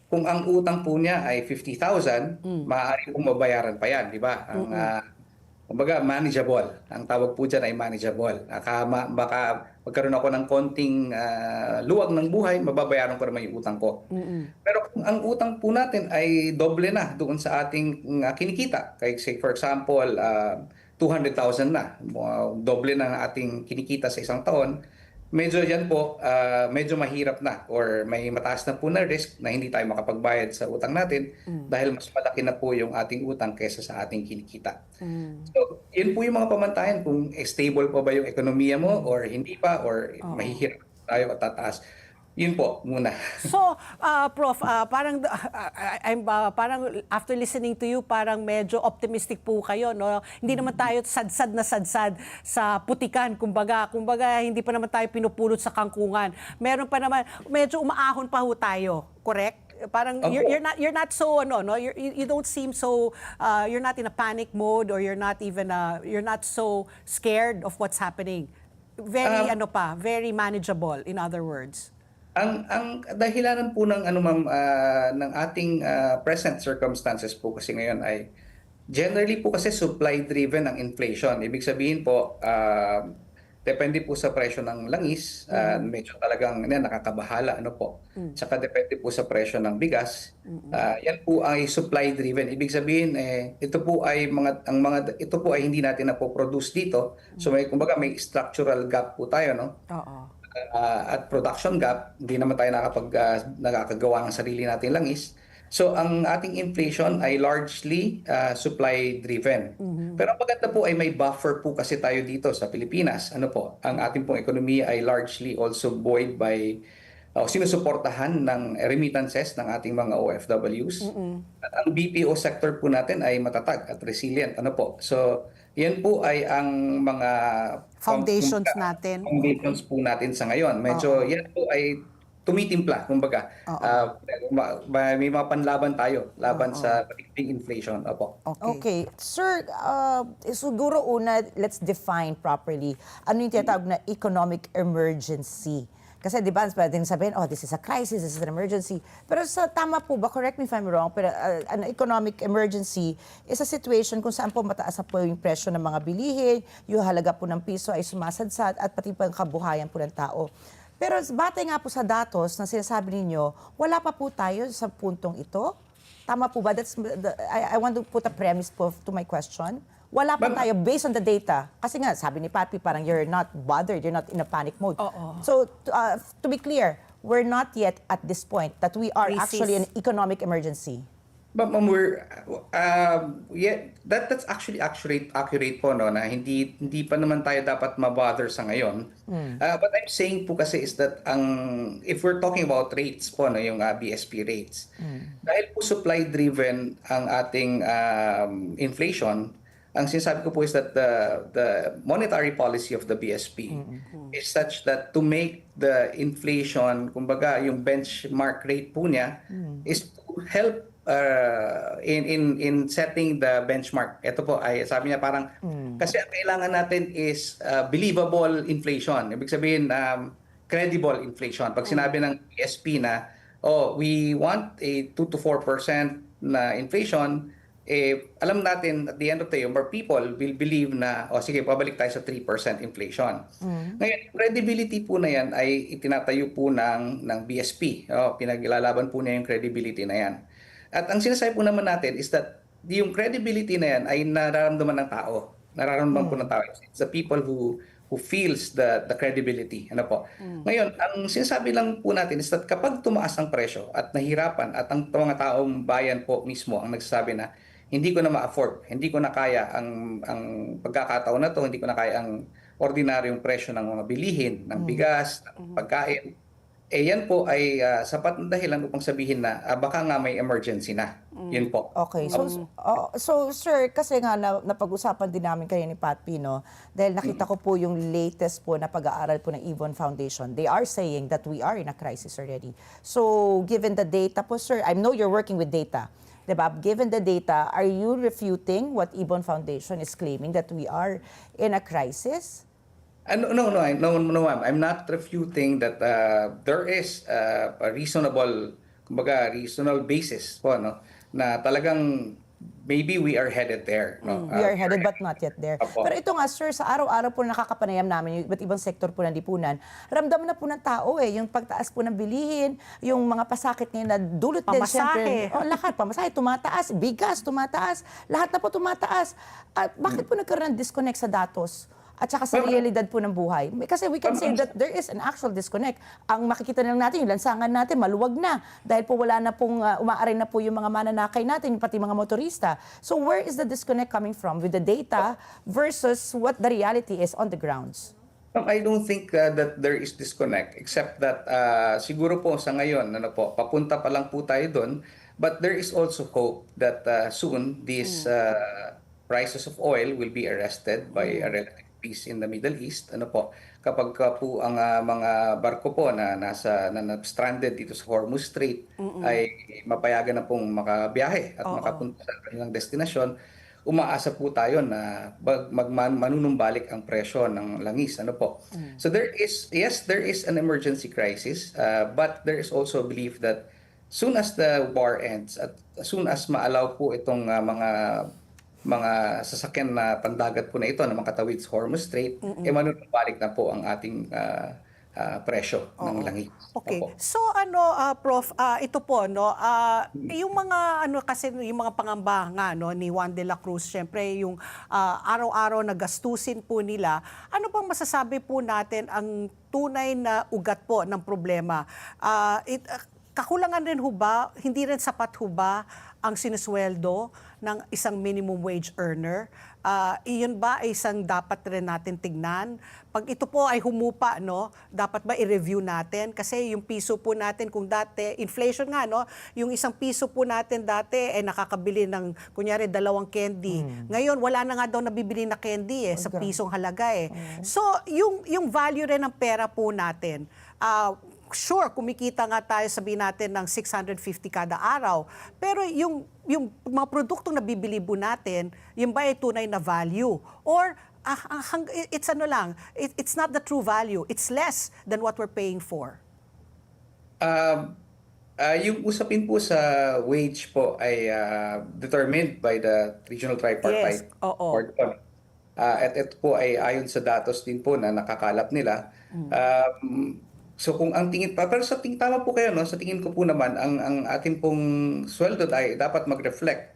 kung ang utang po niya ay 50,000, maaari pong mabayaran pa yan, di ba? Ang kumbaga, manageable. Ang tawag po dyan ay manageable. Baka magkaroon ako ng konting luwag ng buhay, mababayaran ko naman yung utang ko. Pero kung ang utang po natin ay doble na doon sa ating kinikita, kaya say for example, 200,000 na, doble na ang ating kinikita sa isang taon, medyo yan po, medyo mahirap na or may mataas na po na risk na hindi tayo makapagbayad sa utang natin dahil mas malaki na po yung ating utang kaysa sa ating kinikita. So, yun po yung mga pamantayan kung stable pa ba yung ekonomiya mo or hindi pa or mahihirap tayo at tataas. Yun po muna. So, Prof, parang after listening to you, parang medyo optimistic po kayo, no? Hindi naman tayo sadsad na sadsad sa putikan, kumbaga hindi pa naman tayo pinupulot sa kangkungan. Meron pa naman, medyo umaahon pa ho tayo, correct? Parang Opo. you're not so you don't seem so you're not in a panic mode, or you're not so scared of what's happening. Very very manageable, in other words. Ang dahilanan po ng ng ating present circumstances po kasi ngayon ay generally po kasi supply driven ang inflation. Ibig sabihin po depende po sa presyo ng langis, medyo talagang nakakabahala po. Tsaka depende po sa presyo ng bigas. Yan po ay supply driven. Ibig sabihin ito po ay ito po ay hindi natin napoproduce dito. So kumbaga may structural gap po tayo, no? Oo. At production gap, hindi naman tayo nakakagawa ng sarili nating langis. So ang ating inflation ay largely supply driven. Pero ang maganda po ay may buffer po kasi tayo dito sa Pilipinas. Ang ating pong ekonomiya ay largely also buoyed by sinusuportahan ng remittances ng ating mga OFWs. At ang BPO sector po natin ay matatag at resilient. So yan po ay ang mga Foundations natin. Foundations po natin sa ngayon. Medyo yan po ay tumitimpla, kumbaga. May mga panlaban tayo laban sa matinding inflation. Opo. Okay. Sir, siguro una, let's define properly ano yung tinatawag na economic emergency. Kasi di ba, pwedeng sabihin, this is a crisis, this is an emergency. Pero tama po ba, correct me if I'm wrong, pero an economic emergency is a situation kung saan po mataas na po yung presyo ng mga bilihin, yung halaga po ng piso ay sumasadsad, at pati po yung kabuhayan po ng tao. Pero batay nga po sa datos na sinasabi ninyo, wala pa po tayo sa puntong ito? Tama po ba? I want to put a premise po to my question. Wala pa tayo based on the data. Kasi nga, sabi ni Papi, parang you're not bothered, you're not in a panic mode. So, to be clear, we're not yet at this point that we are actually in an economic emergency. But ma'am, that's actually accurate po, no, na hindi pa naman tayo dapat mabother sa ngayon. But I'm saying po kasi is that if we're talking about rates po, no, yung BSP rates, dahil po supply driven ang ating inflation, ang sinasabi ko po is that the monetary policy of the BSP is such that to make the inflation, kumbaga yung benchmark rate po niya, is to help in setting the benchmark. Ito po ay sabi niya parang kasi ang kailangan natin is believable inflation. Ibig sabihin credible inflation. Pag sinabi ng BSP na we want a 2 to 4% na inflation, alam natin at the end of the year, more people will believe na, sige, pabalik tayo sa 3% inflation. Ngayon, credibility po na yan ay itinatayo po ng BSP. Pinaglalaban po niya yung credibility na yan. At ang sinasabi po naman natin is that yung credibility na yan ay nararamdaman ng tao. Nararamdaman po ng tao. It's the people who feels the credibility. Ngayon, ang sinasabi lang po natin is that kapag tumaas ang presyo at nahirapan at ang mga taong bayan po mismo ang nagsasabi na hindi ko na ma-afford, hindi ko na kaya ang pagkakataon na to, hindi ko na kaya ang ordinaryong presyo ng mga bilihin, ng bigas, ng pagkain, yan po ay sapat na dahilan upang sabihin na baka nga may emergency na. Yun po. Okay. So sir, kasi nga napag-usapan din namin kayo ni Pat Pino, dahil nakita ko po yung latest po na pag-aaral po ng Ibon Foundation. They are saying that we are in a crisis already. So given the data po, sir, I know you're working with data. Diba? Given the data, are you refuting what Ibon Foundation is claiming, that we are in a crisis? No, ma'am. I'm not refuting that there is a reasonable basis po, no, na talagang maybe we are headed there. No? We are headed but not yet there. Opo. Pero ito nga, sir, sa araw-araw po nakakapanayam namin, yung iba't ibang sektor po ng lipunan, ramdam na po ng tao yung pagtaas po ng bilihin, yung mga pasakit ngayon na dulot din siyempre. Lahat, pamasahe, tumataas, bigas, tumataas, lahat na po tumataas. At bakit po nagkaroon ng disconnect sa datos? At saka sa realidad po ng buhay. Kasi we can say that there is an actual disconnect. Ang makikita na lang natin, yung lansangan natin, maluwag na. Dahil po wala na pong, umaaray na po yung mga mananakay natin, pati mga motorista. So where is the disconnect coming from with the data versus what the reality is on the grounds? I don't think that there is disconnect except that siguro po sa ngayon ano po papunta pa lang po tayo doon, but there is also hope that soon these prices of oil will be arrested by a relative peace in the Middle East ano po kapag po ang mga barko po na stranded dito sa Hormuz Strait ay mapayagan na pong makabiyahe at makapunta sa kanilang destinasyon. Umaasa po tayo na manunumbalik ang presyo ng langis ano po. So there is an emergency crisis but there is also a belief that soon as the war ends at as soon as maalaw po itong mga sasakyan na pandagat po na ito na makatawid sa Hormuz Strait manunumbalik na po ang ating presyo ng langis. Okay. Opo. So Prof, ito po no, yung mga kasi yung mga pangamba nga no ni Juan de la Cruz, syempre yung araw-araw na gastusin po nila. Ano bang masasabi po natin ang tunay na ugat po ng problema? Kakulangan rin ho ba, hindi rin sapat ho ba ang sinisweldo ng isang minimum wage earner? Iyon ba ay isang dapat rin natin tignan? Pag ito po ay humupa, no, dapat ba i-review natin? Kasi yung piso po natin kung dati, inflation nga, no, yung isang piso po natin dati ay nakakabili ng, kunyari, 2 candy. Ngayon, wala na nga daw nabibili na candy sa pisong halaga eh. So, yung value rin ng pera po natin, sure, kumikita nga tayo, sabihin natin, ng 650 kada araw. Pero yung mga produktong nabibili po natin, yung ba ay tunay na value? Or it's it's not the true value. It's less than what we're paying for. Yung usapin po sa wage po ay determined by the Regional Tripartite Yes, oo. Board. At ito po ay ayon sa datos din po na nakakalap nila. So kung ang tingin pa, pero sa tingin tama po kayo no, sa tingin ko po naman ang ating pong sweldo ay dapat mag-reflect.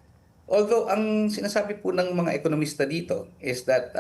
Although ang sinasabi po ng mga ekonomista dito is that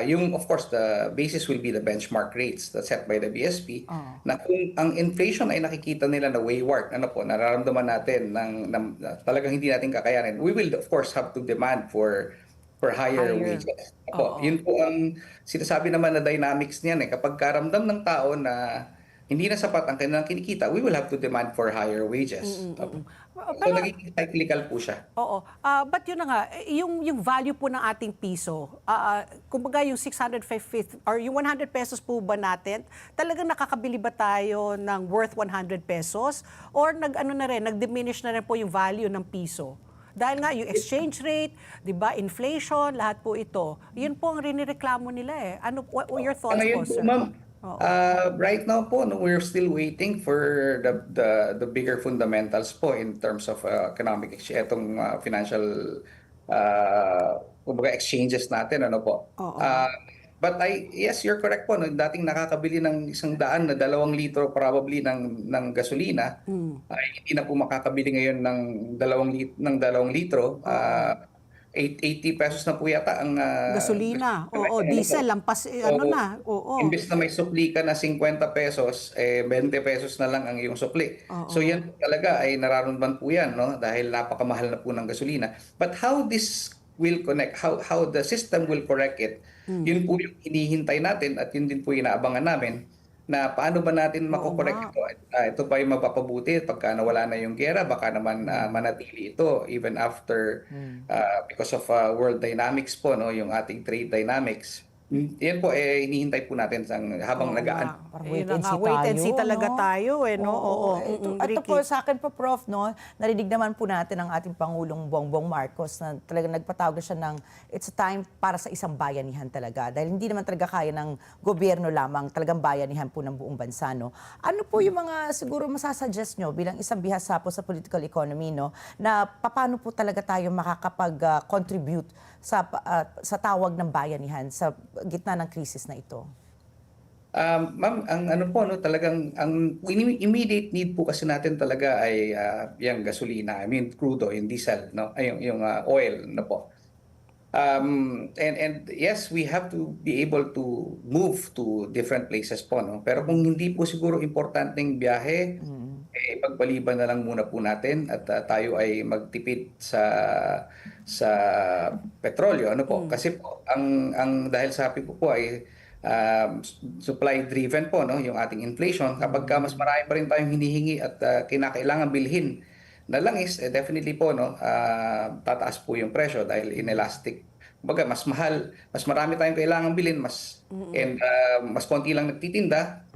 yung of course the basis will be the benchmark rates that's set by the BSP na kung ang inflation ay nakikita nila na wayward, ano po, nararamdaman natin ng talagang hindi natin kakayanin, we will of course have to demand for higher wages. Opo, yun po ang sinasabi naman na dynamics niyan kapag karamdam ng tao na hindi na sapat ang kanilang kinikita, we will have to demand for higher wages. So nagiging cyclical po siya. Oo. But yun na nga, yung value po ng ating piso, kumbaga yung 650 or yung 100 pesos po ba natin, talagang nakakabili ba tayo ng worth 100 pesos? Or nag-diminish na rin po yung value ng piso? Dahil nga yung exchange rate, 'di ba, inflation, lahat po ito. Yun po ang rinireklamo nila eh. What your thoughts po, sir? Ma'am, right now po, no, we're still waiting for the bigger fundamentals po in terms of economic etong financial kumbaga exchanges natin ano po. But yes, you're correct po. No? Dating nakakabili ng 100 na 2 litro probably ng gasolina, ay hindi na po makakabili ngayon ng 2 litro. 80 pesos na po yata ang Gasolina. Oo, diesel, lampas, na. Oo. Imbes na may supli ka na 50 pesos, 20 pesos na lang ang iyong supli. So yan po talaga ay nararamdaman po yan, no? Dahil napakamahal na po ng gasolina. But how this will connect, how the system will correct it, yun po yung hinihintay natin at yun din po inaabangan namin na paano ba natin makokorek ito. Ito pa yung mapapabuti pagka nawala na yung gera, baka naman manatili ito even after because of world dynamics po, no, yung ating trade dynamics. Yan po hinihintay po natin habang nagaan. Wait and see Wait and see tayo, talaga no? tayo no? Oo. Ito po sa akin po, Prof, no, narinig naman po natin ang ating Pangulong Bongbong Marcos na talagang nagpatawag na siya ng it's a time para sa isang bayanihan talaga. Dahil hindi naman talaga kaya ng gobyerno lamang, talagang bayanihan po ng buong bansa. No? Ano po yung mga siguro masasuggest nyo bilang isang bihasa po sa political economy, no, na paano po talaga tayo makakapag-contribute sa tawag ng bayanihan sa gitna ng krisis na ito? Ma'am, ang ano po, no, talagang ang immediate need po kasi natin talaga ay yung gasolina, I mean crude oil, yung diesel, no, ay yung oil, no po. And yes, we have to be able to move to different places po, no. Pero kung hindi po siguro importanteng biyahe, pagpaliban na lang muna po natin at tayo ay magtipid sa petrolyo, ano po. Kasi po ang dahil sabi ko po ay supply driven po, no, yung ating inflation. Kapag mas marami pa rin tayong hinihingi at kinakailangan bilhin na langis, definitely po, no, tataas po yung presyo dahil inelastic. Kumbaga, mas mahal, mas marami tayong kailangan bilhin, and mas konti lang nagtitinda,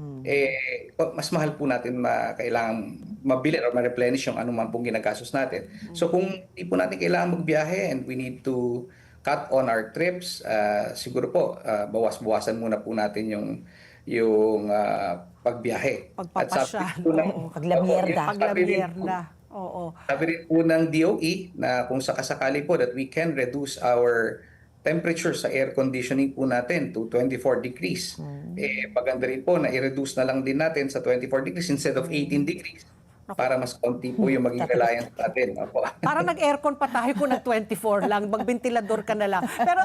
mas mahal po natin kailangan mabili or ma-replenish yung anuman pong ginagastos natin. So kung hindi po natin kailangan magbiyahe and we need to cut on our trips, siguro po bawas-bawasan muna po natin yung pagbiyahe. Pagpapasyal, oo. Paglamierda. Paglamierda. Oo. Sabi rin po ng DOE na kung sakasakali po that we can reduce our temperature sa air conditioning po natin to 24 degrees. Maganda rin po na i-reduce na lang din natin sa 24 degrees instead of 18 degrees para mas konti po yung maging reliance natin. Opo. Para nag-aircon pa tayo kung nag-24 lang, magbentilador ka na lang. Pero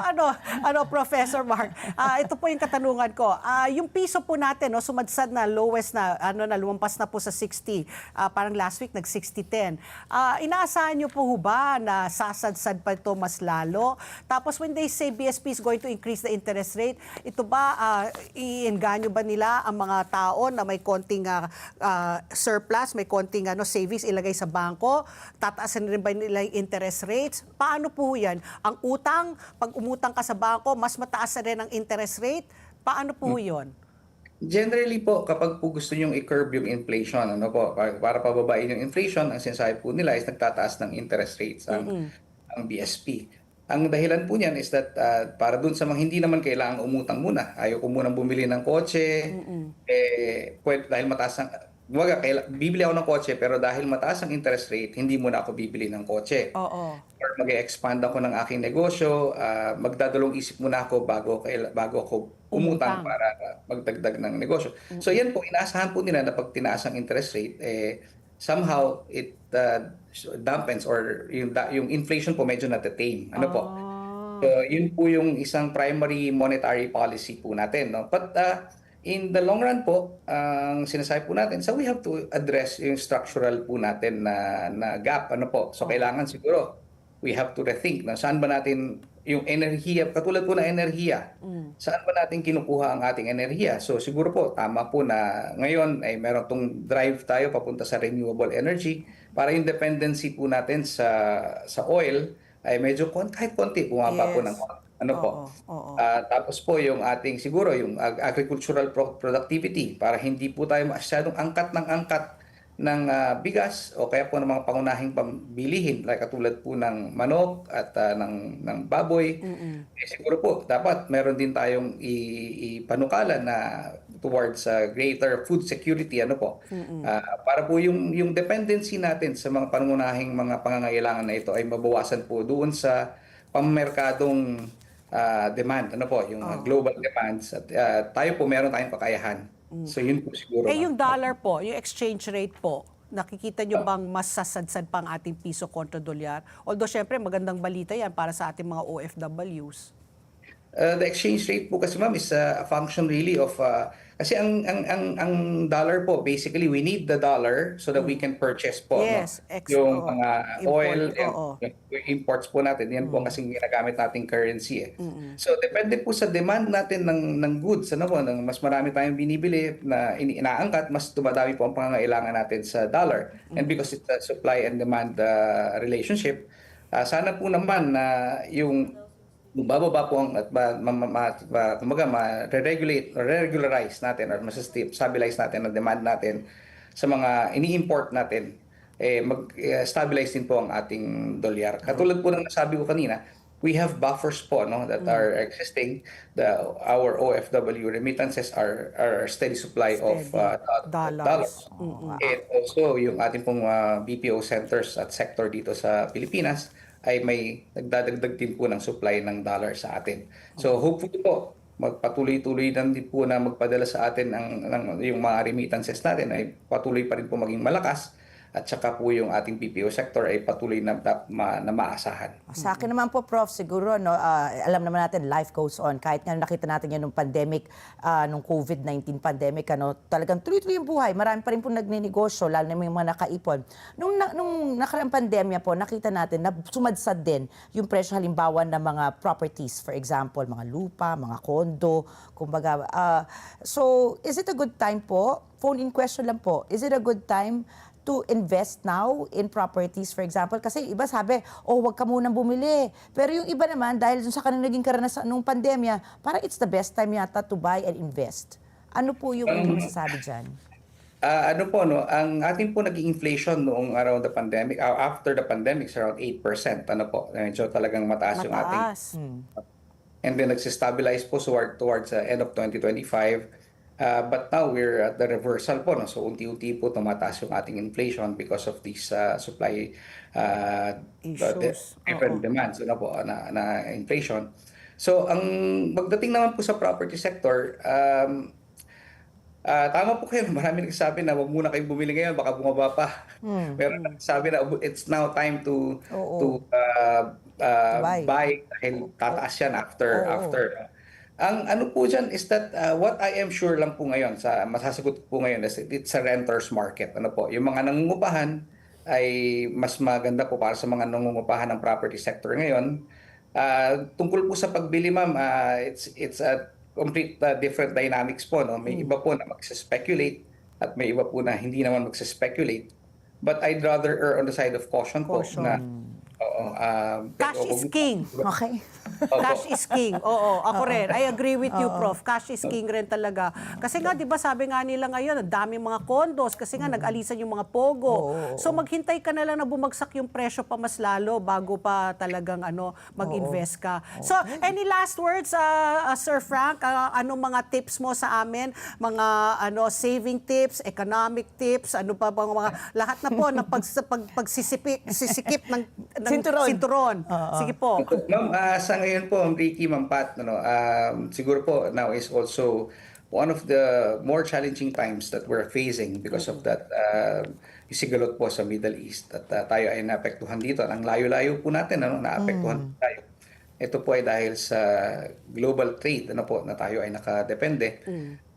Professor Mark, ito po yung katanungan ko. Yung piso po natin, no, sumadsad na lowest na, lumampas na po sa 60. Parang last week, nag-60-10. Inaasahan nyo po ba na sasadsad pa ito mas lalo? Tapos when they say BSP is going to increase the interest rate, ito ba, iinganyo ba nila ang mga tao na may konting surplus, may konting savings ilagay sa bangko? Tataasan rin ba nila yung interest rates? Paano po yan? Ang utang, pag umutang ka sa bangko, mas mataas na rin ang interest rate? Paano po yun? Generally po, kapag po gusto nyong i-curb yung inflation, para pababain yung inflation, ang sinasabi po nila is nagtataas ng interest rates ang BSP. Ang dahilan po niyan is that para dun sa mga hindi naman kailangang umutang muna, ayaw ko munang bumili ng kotse, dahil mataas ang bibili ako ng kotse pero dahil mataas ang interest rate, hindi muna ako bibili ng kotse. Oo. Or mag-expand ako ng aking negosyo, magdadalawang isip muna ako bago ako umutang para magdagdag ng negosyo. So yan po, inaasahan po nila na pag tinaas ang interest rate, somehow it dampens or yung inflation po medyo na-tame. So yun po yung isang primary monetary policy po natin. No? But in the long run po, ang sinasabi po natin, so we have to address yung structural po natin na gap. So kailangan siguro, we have to rethink na saan ba natin yung enerhiya, katulad po ng enerhiya, saan ba natin kinukuha ang ating enerhiya? So siguro po, tama po na ngayon ay meron tong drive tayo papunta sa renewable energy para yung dependency po natin sa oil ay medyo kahit konti bumaba po ng tapos po yung ating siguro yung agricultural productivity para hindi po tayo masyadong angkat ng bigas o kaya po ng mga pangunahing pambilihin like katulad po ng manok at ng baboy. Siguro po dapat meron din tayong ipanukala na towards greater food security para po yung dependency natin sa mga pangunahing mga pangangailangan na ito ay mabawasan po doon sa pammerkadong demand, yung global demands at tayo po meron tayong kakayahan. So yun po siguro. Yung dollar po, yung exchange rate po, nakikita nyo bang mas sasadsad pa ang ating piso kontra dolyar? Although syempre magandang balita yan para sa ating mga OFWs. The exchange rate po kasi ma'am is a function really of kasi ang dollar po basically we need the dollar so that we can purchase po yung mga oil and imports po natin yan po kasi ginagamit nating currency So depende po sa demand natin ng goods ng mas marami tayong binibili na inaangkat mas dumadami po ang pangangailangan natin sa dollar and because it's a supply and demand relationship sana po naman na yung bababa po ang at kumbaga ma-regulate or regularize natin or ma-stabilize natin ang demand natin sa mga ini-import natin mag-stabilize din po ang ating dolyar. Katulad po ng nasabi ko kanina, we have buffers po that are existing. Our OFW remittances are steady supply of dollars. And also yung ating pong BPO centers at sector dito sa Pilipinas ay may nagdadagdag din po ng supply ng dollar sa atin. So hopefully po, magpatuloy-tuloy din po na magpadala sa atin yung mga remittances natin ay patuloy pa rin po maging malakas at saka po yung ating BPO sector ay patuloy na maasahan. Sa akin naman po, Prof, siguro, no, alam naman natin, life goes on. Kahit nga nakita natin yan nung pandemic, nung COVID-19 pandemic, talagang tuloy-tuloy yung buhay. Marami pa rin po nagninegosyo, lalo na yung mga nakaipon. Nung nakaraang pandemya po, nakita natin na sumadsad din yung presyo halimbawa ng mga properties. For example, mga lupa, mga kondo, kumbaga. So, is it a good time po? Phone-in question lang po. Is it a good time to invest now in properties, for example? Kasi iba sabi, wag ka munang bumili. Pero yung iba naman, dahil sa kanilang naging karanasan nung pandemya, parang it's the best time yata to buy and invest. Ano po yung masasabi dyan? Ano po, no, ang ating po naging inflation noong around the pandemic, after the pandemic, is around 8%. Ano po, medyo talagang mataas yung ating. And then nagsistabilize po towards end of 2025. But now we're at the reversal po, no? So unti-unti po tumataas yung ating inflation because of these supply different demands po, na inflation. So ang magdating naman po sa property sector, tama po kayo, marami nagsasabi na wag muna kayong bumili ngayon, baka bumaba pa. Pero nagsasabi na it's now time to buy dahil tataas yan after. Ang ano po dyan is that what I am sure lang po ngayon, masasagot po ngayon is it's a renter's market. Ano po, yung mga nangungupahan ay mas maganda po para sa mga nangungupahan ng property sector ngayon. Tungkol po sa pagbili, ma'am, it's a complete different dynamics po. No? May iba po na mag-speculate at may iba po na hindi naman mag-speculate. But I'd rather err on the side of caution. Po na Cash is king. Okay. Cash is king. Oo, ako rin. I agree with you, Prof. Cash is king rin talaga. Kasi nga, di ba, sabi nga nila ngayon, ang daming mga condos kasi nga nag-alisan yung mga pogo. So maghintay ka na lang na bumagsak yung presyo pa mas lalo bago pa talagang mag-invest ka. So, any last words, Sir Frank? Anong mga tips mo sa amin? Mga saving tips, economic tips, ano pa bang mga lahat na po ng pagsisikip ng sinturon. Sige po. Ma'am, sa ngayon po, Ricky, Ma'am Pat, siguro po now is also one of the more challenging times that we're facing because of that isigalot po sa Middle East. At tayo ay naapektuhan dito. Ang layo-layo po natin, naapektuhan tayo. Ito po ay dahil sa global trade na tayo ay nakadepende.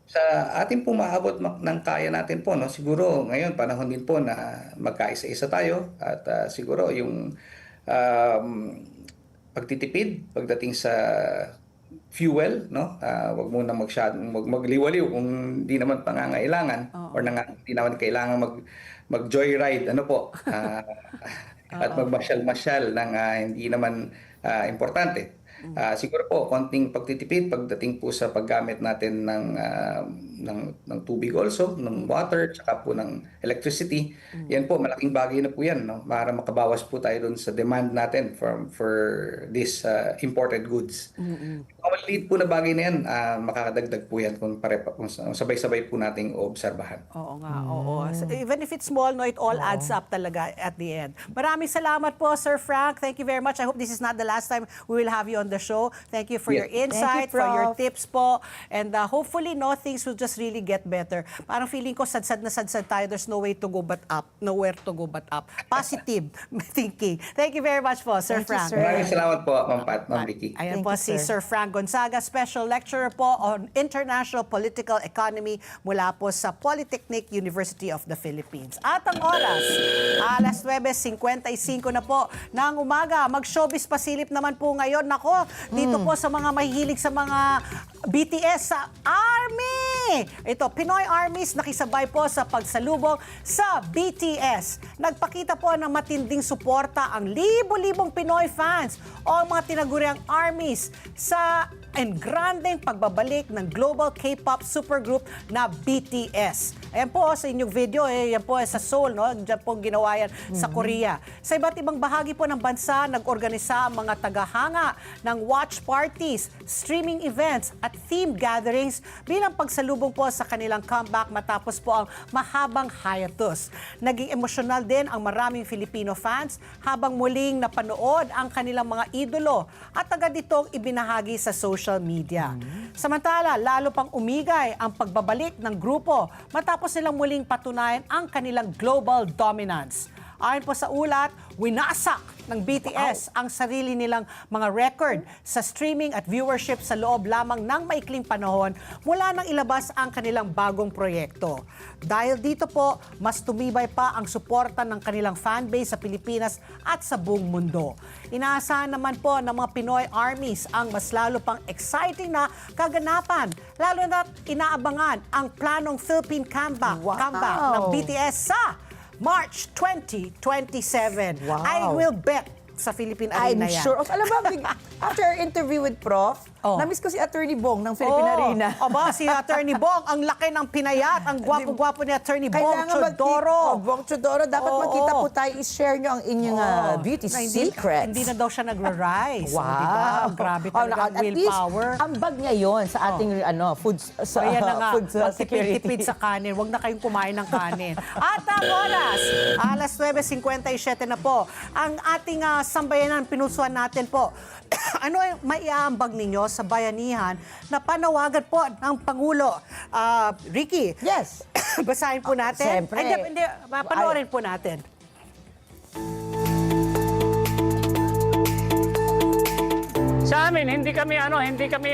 Sa ating po maabot ng kaya natin po, siguro ngayon panahon din po na magkaisa-isa tayo at siguro yung pagtitipid pagdating sa fuel, wag muna magliwaliw kung hindi naman pangangailangan or hindi naman kailangan mag-joyride at magmasyal-masyal ng hindi naman importante. Siguro po konting pagtitipid pagdating po sa paggamit natin ng tubig also, ng water, tsaka po ng electricity. Yan po, malaking bagay na po yan, para makabawas po tayo dun sa demand natin for this imported goods. Ang maliit po na bagay na yan, makakadagdag po yan kung sabay-sabay po nating obserbahan. Oo nga, oo. So, even if it's small, it all adds up talaga at the end. Maraming salamat po, Sir Frank. Thank you very much. I hope this is not the last time we will have you on the show. Thank you for your insight, for your tips po. And hopefully, things will just really get better. Parang feeling ko sadsad na sadsad tayo. There's no way to go but up. Nowhere to go but up. Positive thinking. Thank you very much po, Sir Frank. Maraming salamat po, Ma'am Pat, Ma'am Ricky. Ayan po si Sir Frank Gonzaga, Special Lecturer po on International Political Economy mula po sa Polytechnic University of the Philippines. At ang oras, alas 9:55 na po ng umaga. Mag-showbiz pasilip naman po ngayon. Nako, dito po sa mga mahihilig sa mga BTS sa Army. Ito, Pinoy Armies nakisabay po sa pagsalubong sa BTS. Nagpakita po ng matinding suporta ang libo-libong Pinoy fans o ang mga tinaguriang Armies sa engrandeng pagbabalik ng global K-pop supergroup na BTS. Ayan po sa inyong video, yan po sa Seoul, Diyan po ginawa yan sa Korea. Sa iba't ibang bahagi po ng bansa, nag-organisa ang mga tagahanga ng watch parties, streaming events at theme gatherings bilang pagsalubong po sa kanilang comeback matapos po ang mahabang hiatus. Naging emosyonal din ang maraming Filipino fans habang muling napanood ang kanilang mga idolo at agad itong ibinahagi sa social social media. Samantala, lalo pang umigay ang pagbabalik ng grupo matapos nilang muling patunayan ang kanilang global dominance. Ayon po sa ulat, winasak ng BTS ang sarili nilang mga record sa streaming at viewership sa loob lamang ng maikling panahon mula nang ilabas ang kanilang bagong proyekto. Dahil dito po, mas tumibay pa ang suporta ng kanilang fanbase sa Pilipinas at sa buong mundo. Inaasahan naman po ng mga Pinoy armies ang mas lalo pang exciting na kaganapan, lalo na inaabangan ang planong Philippine comeback ng BTS sa March 2027. Wow. I will bet sa Philippine Arena I'm yan. sure. Alam mo, after our interview with Prof, na-miss ko si Attorney Bong ng Philippine Arena. Aba, si Attorney Bong, ang laki ng pinayat. Ang gwapo-gwapo ni Attorney Bong Chodoro. Bong Chodoro, dapat magkita po tayo. I-share nyo ang inyong beauty Na secrets. Hindi na daw siya nagre-rise. Wow. Diba? Grabe talaga ang at willpower. least, ambag niya yun sa ating food, So, ayan na nga, food security. magtipid-tipid sa kanin. Huwag na kayong kumain ng kanin. At ang oras, alas 9:57 na po. Ang ating sambayanan, pinusuan natin po. Ano ang maiaambag ninyo sa bayanihan na panawagan po ng Pangulo? Ricky, Yes. basahin po natin. Siyempre. Hindi, panoorin po natin. Sa amin, hindi kami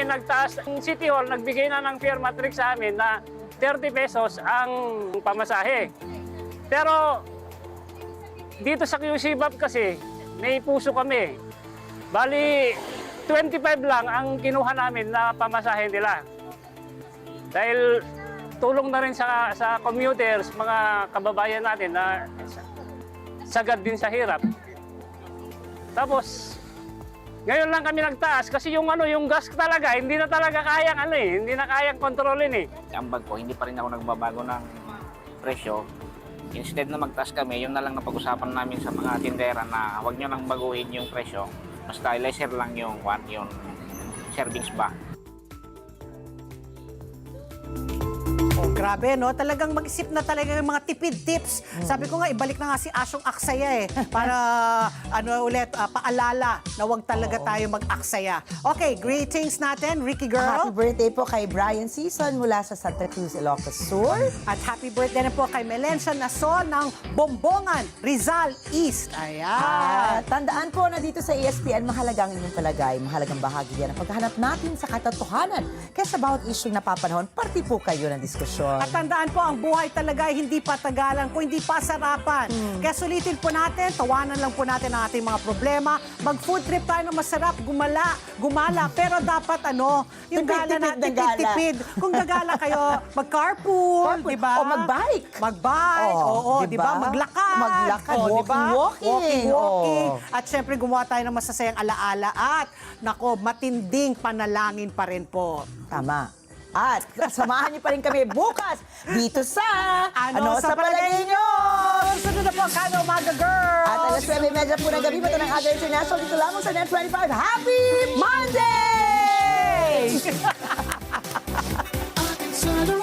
nagtaas. Ang City Hall nagbigay na ng fare matrix sa amin na 30 pesos ang pamasahe. Pero dito sa QC-BAP kasi, may puso kami. Bali, 25 lang ang kinuha namin na pamasahe nila. Dahil tulong na rin sa commuters, mga kababayan natin na sagad din sa hirap. Tapos, ngayon lang kami nagtaas kasi yung gas talaga, hindi na talaga kayang hindi na kayang kontrolin eh. Ambag ko, hindi pa rin ako nagbabago ng presyo. Instead na magtaas kami, yun na lang napag-usapan namin sa mga tindera na huwag nyo nang baguhin yung presyo. Basta lesser lang yung servings ba. Grabe, no? Talagang mag-isip na talaga ng mga tipid tips. Sabi ko nga, ibalik na nga si Asyong Aksaya para paalala na huwag talaga tayo mag-aksaya. Okay, greetings natin, Ricky Happy Girl. birthday po kay Brian Season mula sa Santa Cruz, Ilocos Sur. At happy birthday na po kay Melencia Nason ng Bombongan, Rizal East. Ayan. Tandaan po na dito sa ESPN, mahalagang inyong palagay. Mahalagang bahagi yan ang paghahanap natin sa katotohanan. Kaya sa bawat isyong napapanahon, parte po kayo ng diskusyon. At tandaan po, ang buhay talaga ay hindi patagalan, kung hindi pasarapan. Kaya sulitin po natin, tawanan lang po natin ang ating mga problema. Mag-food trip tayo ng masarap, gumala. Pero dapat yung gala na, Tipid-tipid na gala. tipid. Kung gagala kayo, mag-carpool, di ba? O mag-bike. Mag-bike, oo, di ba? Maglakad. Maglakad, Oo, di ba? walking. Walking. Oo. At syempre, gumawa tayo ng masasayang alaala. At, nako, matinding panalangin pa rin po. Tama. At samahan niyo pa rin kami bukas dito sa Ano sa palagay nyo? Sunod na po, Kano Umaga Girls! At alas 9:30 po ng gabi, ito ng Aga International dito lamang sa Net25. Happy Monday! Ating sana